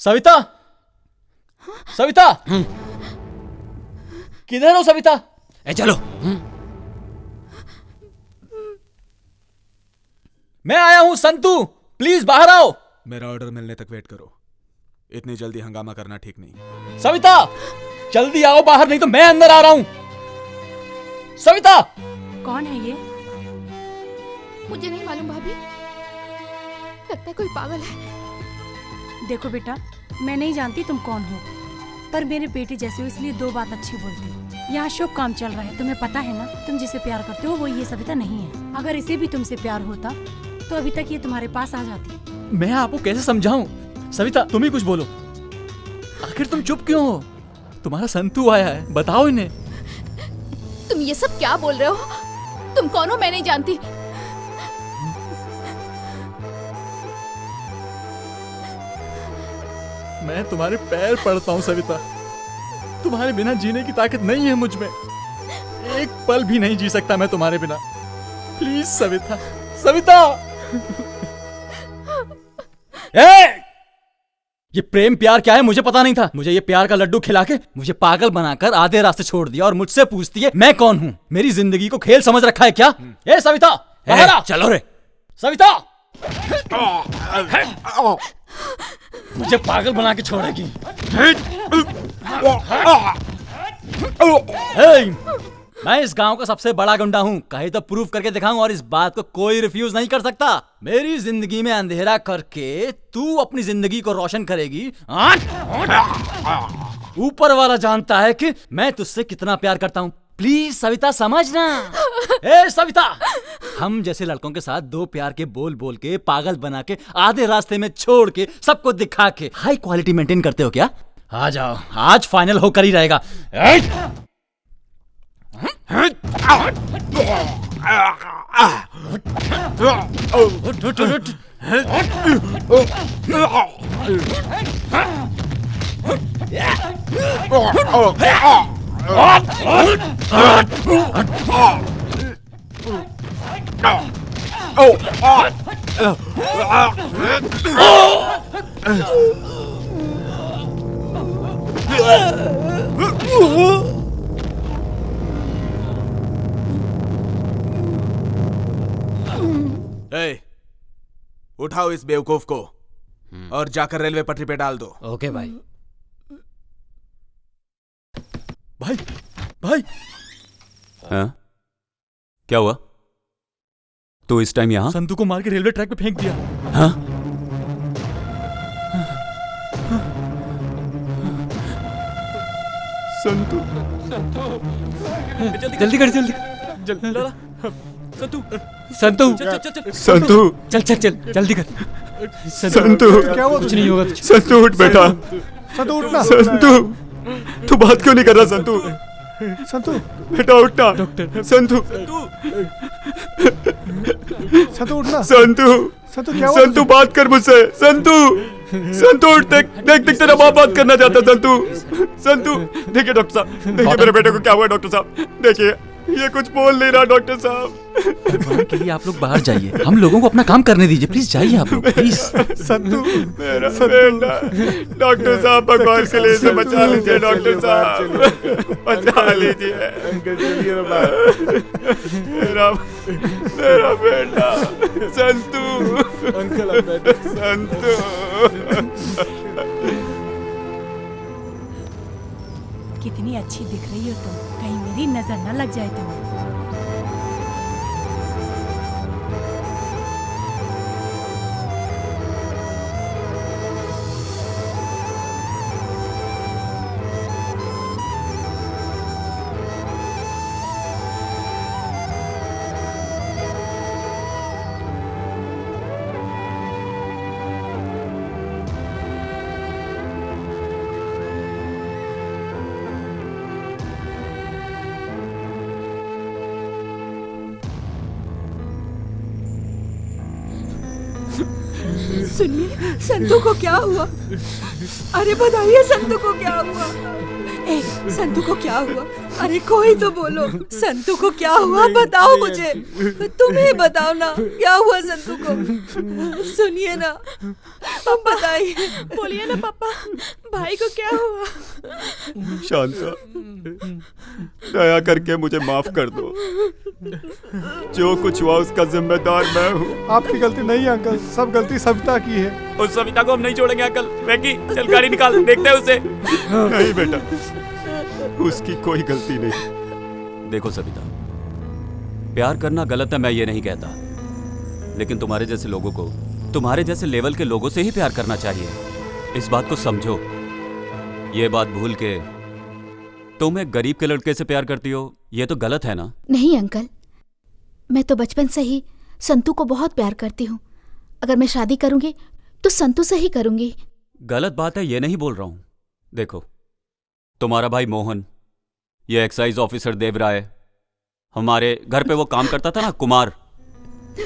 सविता, सविता, किधर हो सविता? ए चलो। मैं आया हूं संतू, प्लीज बाहर आओ। मेरा ऑर्डर मिलने तक वेट करो, इतनी जल्दी हंगामा करना ठीक नहीं। सविता, जल्दी आओ बाहर, नहीं तो मैं अंदर आ रहा हूं। सविता! कौन है ये? मुझे नहीं मालूम भाभी, लगता है कोई पागल है। देखो बेटा, मैं नहीं जानती तुम कौन हो, पर मेरे बेटे जैसे हो इसलिए दो बात अच्छी बोलती। यहाँ शुभ काम चल रहा है, तुम्हें पता है ना, तुम जिसे प्यार करते हो वो ये सविता नहीं है। अगर इसे भी तुमसे प्यार होता तो अभी तक ये तुम्हारे पास आ जाती। मैं आपको कैसे समझाऊं? सविता, तुम ही कुछ बोलो। आखिर तुम चुप क्यों हो? तुम्हारा संतू आया है, बताओ इन्हें। तुम ये सब क्या बोल रहे हो? तुम कौन हो मैं नहीं जानती। मैं तुम्हारे पैर पड़ता हूँ सविता, तुम्हारे बिना जीने की ताकत नहीं है मुझ में। एक पल भी नहीं जी सकता मैं तुम्हारे बिना। प्लीज सविता, सविता। ये प्रेम प्यार क्या है मुझे पता नहीं था। मुझे ये प्यार का लड्डू खिला के मुझे पागल बनाकर आधे रास्ते छोड़ दिया और मुझसे पूछती है मैं कौन हूँ। मेरी जिंदगी को खेल समझ रखा है क्या? ए सविता, बाहर आ। चलो रे सविता, मुझे पागल बना के छोड़ेगी। मैं इस गांव का सबसे बड़ा गुंडा हूँ, कहीं तो प्रूफ करके दिखाऊं और इस बात को कोई रिफ्यूज नहीं कर सकता। मेरी जिंदगी में अंधेरा करके तू अपनी जिंदगी को रोशन करेगी। ऊपर वाला जानता है कि मैं तुझसे कितना प्यार करता हूँ। प्लीज सविता समझना। ए सविता, हम जैसे लड़कों के साथ दो प्यार के बोल बोल के, पागल बना के, आधे रास्ते में छोड़ के, सबको दिखा के हाई क्वालिटी मेंटेन करते हो क्या? आ जाओ, आज फाइनल होकर ही रहेगा। उठाओ इस बेवकूफ को और जाकर रेलवे पटरी पे डाल दो। ओके भाई। भाई, भाई। हाँ? क्या हुआ? तो इस टाइम यहाँ? संतू को मार के रेलवे ट्रैक पे फेंक दिया। हाँ? संतू, जल्दी कर, जल्दी संतू, संतू, संतू, चल चल चल, जल्दी कर। संतू, क्या हुआ? कुछ नहीं होगा। संतू उठ बेटा। संतू उठना। संतू, तू बात क्यों नहीं कर रहा? संतू, संतू बेटा उठना। डॉक्टर, संतू, संतू उठना। संतू, संतू क्या हुआ? संतू बात कर मुझसे। संतू, संतू उठ, देख देख देख, तेरा बाप बात करना चाहता। संतू, संतू, देखिए डॉक्टर साहब, देखिए मेरे बेटे को क्या हुआ। डॉक्टर साहब देखिए, ये कुछ बोल नहीं रहा। डॉक्टर साहब, भगवान के लिए आप लोग बाहर जाइए, हम लोगों को अपना काम करने दीजिए। प्लीज जाइए आप लोग, प्लीज। संतू, मेरा बेटा, डॉक्टर साहब भगवान के लिए इसे बचा लीजिए। डॉक्टर साहब बचा लीजिए। मेरा बेटा संतू, अंकल बेटा संतू। कितनी अच्छी दिख रही हो तुम, कहीं मेरी नजर न लग जाए तुम्हें। सुनिए, संतू को क्या हुआ? अरे बताइए, संतू को क्या हुआ? ए, संतू को क्या हुआ? अरे कोई तो बोलो, संतू को क्या हुआ बताओ मुझे, तुम्हें बताओ ना क्या हुआ संतू को, सुनिए ना, अब बताइए। बोलिए ना पापा, भाई को क्या हुआ? शांता, दया करके मुझे माफ कर दो। जो कुछ हुआ उसका जिम्मेदार मैं हूँ। आपकी गलती नहीं है अंकल, सब गलती सविता की है। उस सविता को हम नहीं छोड़ेंगे अंकल। मैगी, चल गाड़ी निकाल, देखते हैं उसे। नहीं बेटा, उसकी कोई गलती नहीं। देखो सविता, प्यार करना गलत है मैं ये नहीं कहता, लेकिन तुम्हारे जैसे लोगों को, तुम्हारे जैसे लेवल के लोगों से ही प्यार करना चाहिए। इस बात को समझो। ये बात भूल के तुम एक गरीब के लड़के से प्यार करती हो, ये तो गलत है ना? नहीं अंकल, मैं तो बचपन से ही संतू को बहुत प्यार करती हूँ। अगर मैं शादी करूंगी तो संतू से ही करूंगी। गलत बात है ये नहीं बोल रहा हूं। देखो, तुम्हारा भाई मोहन, ये एक्साइज ऑफिसर देवराय, हमारे घर पे वो काम करता था ना कुमार,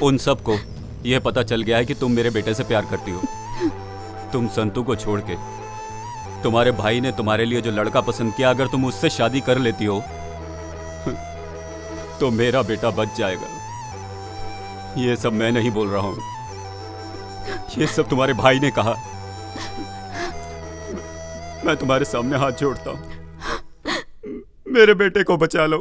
उन सबको ये पता चल गया है कि तुम मेरे बेटे से प्यार करती हो। तुम संतू को छोड़ के, तुम्हारे भाई ने तुम्हारे लिए जो लड़का पसंद किया, अगर तुम उससे शादी कर लेती हो तो मेरा बेटा बच जाएगा। ये सब मैं नहीं बोल रहा हूं, ये सब तुम्हारे भाई ने कहा। मैं तुम्हारे सामने हाथ जोड़ता हूं, मेरे बेटे को बचा लो।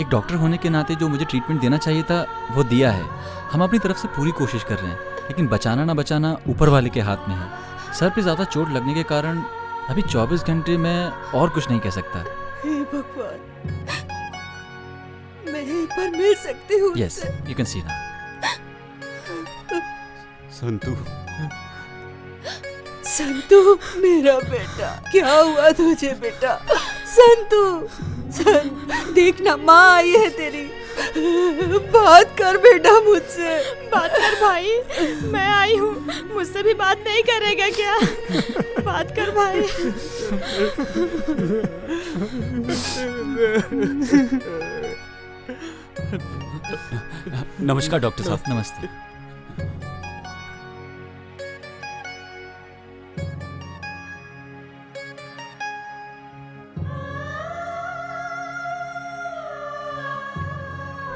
एक डॉक्टर होने के नाते जो मुझे ट्रीटमेंट देना चाहिए था वो दिया है। हम अपनी तरफ से पूरी कोशिश कर रहे हैं, लेकिन बचाना ना बचाना ऊपर वाले के हाथ में है। सर पे ज़्यादा चोट लगने के कारण अभी 24 घंटे में और कुछ नहीं कह सकता। हे भगवान, मैं एक बार मिल सकती हूँ? Yes, you can see now. Santu, Santu मेरा बेटा, क्या हुआ तुझे बेटा? संतू, देखना माँ आई है तेरी, बात कर बेटा मुझसे। बात कर भाई, मैं आई हूँ, मुझसे भी बात नहीं करेगा क्या? बात कर भाई। नमस्कार डॉक्टर साहब। नमस्ते।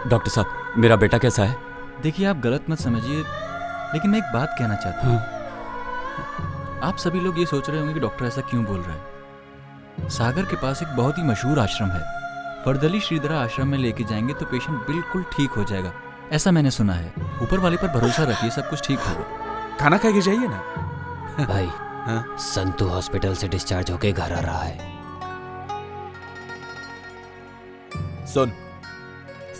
डॉक्टर साहब, मेरा बेटा कैसा है? देखिए, आप गलत मत समझिए, लेकिन मैं एक बात कहना चाहता हूँ। आप सभी लोग ये सोच रहे होंगे कि डॉक्टर ऐसा क्यों बोल रहा है। सागर के पास एक बहुत ही मशहूर आश्रम है, वर्दली श्रीधरा आश्रम में लेके जाएंगे तो पेशेंट बिल्कुल ठीक हो जाएगा, ऐसा मैंने सुना है। ऊपर वाले पर भरोसा रखिए, सब कुछ ठीक होगा। खाना खा के जाइए ना। भाई, संतू हॉस्पिटल से डिस्चार्ज होके घर आ रहा है। सुन,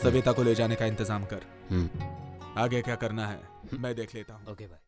सविता को ले जाने का इंतजाम कर। आगे क्या करना है मैं देख लेता हूँ। ओके भाई।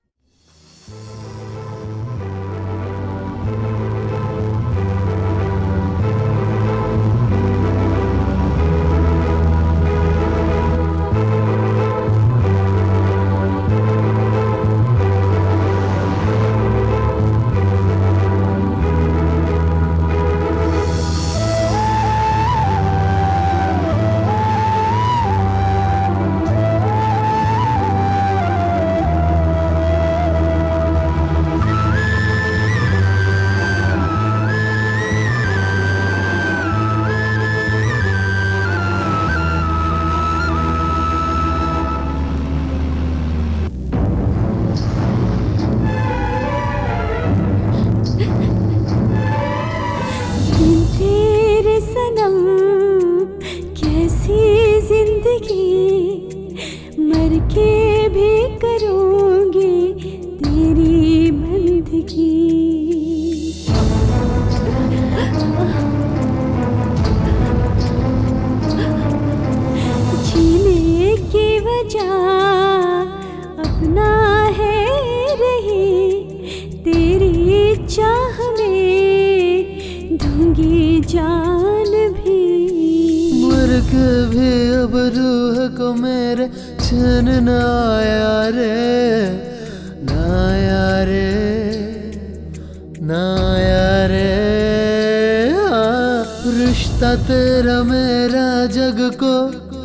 तेरा मेरा जग को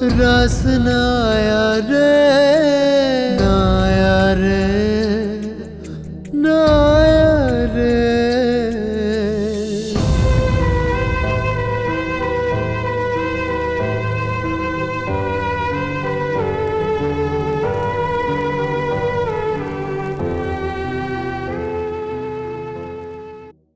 रास न आया रे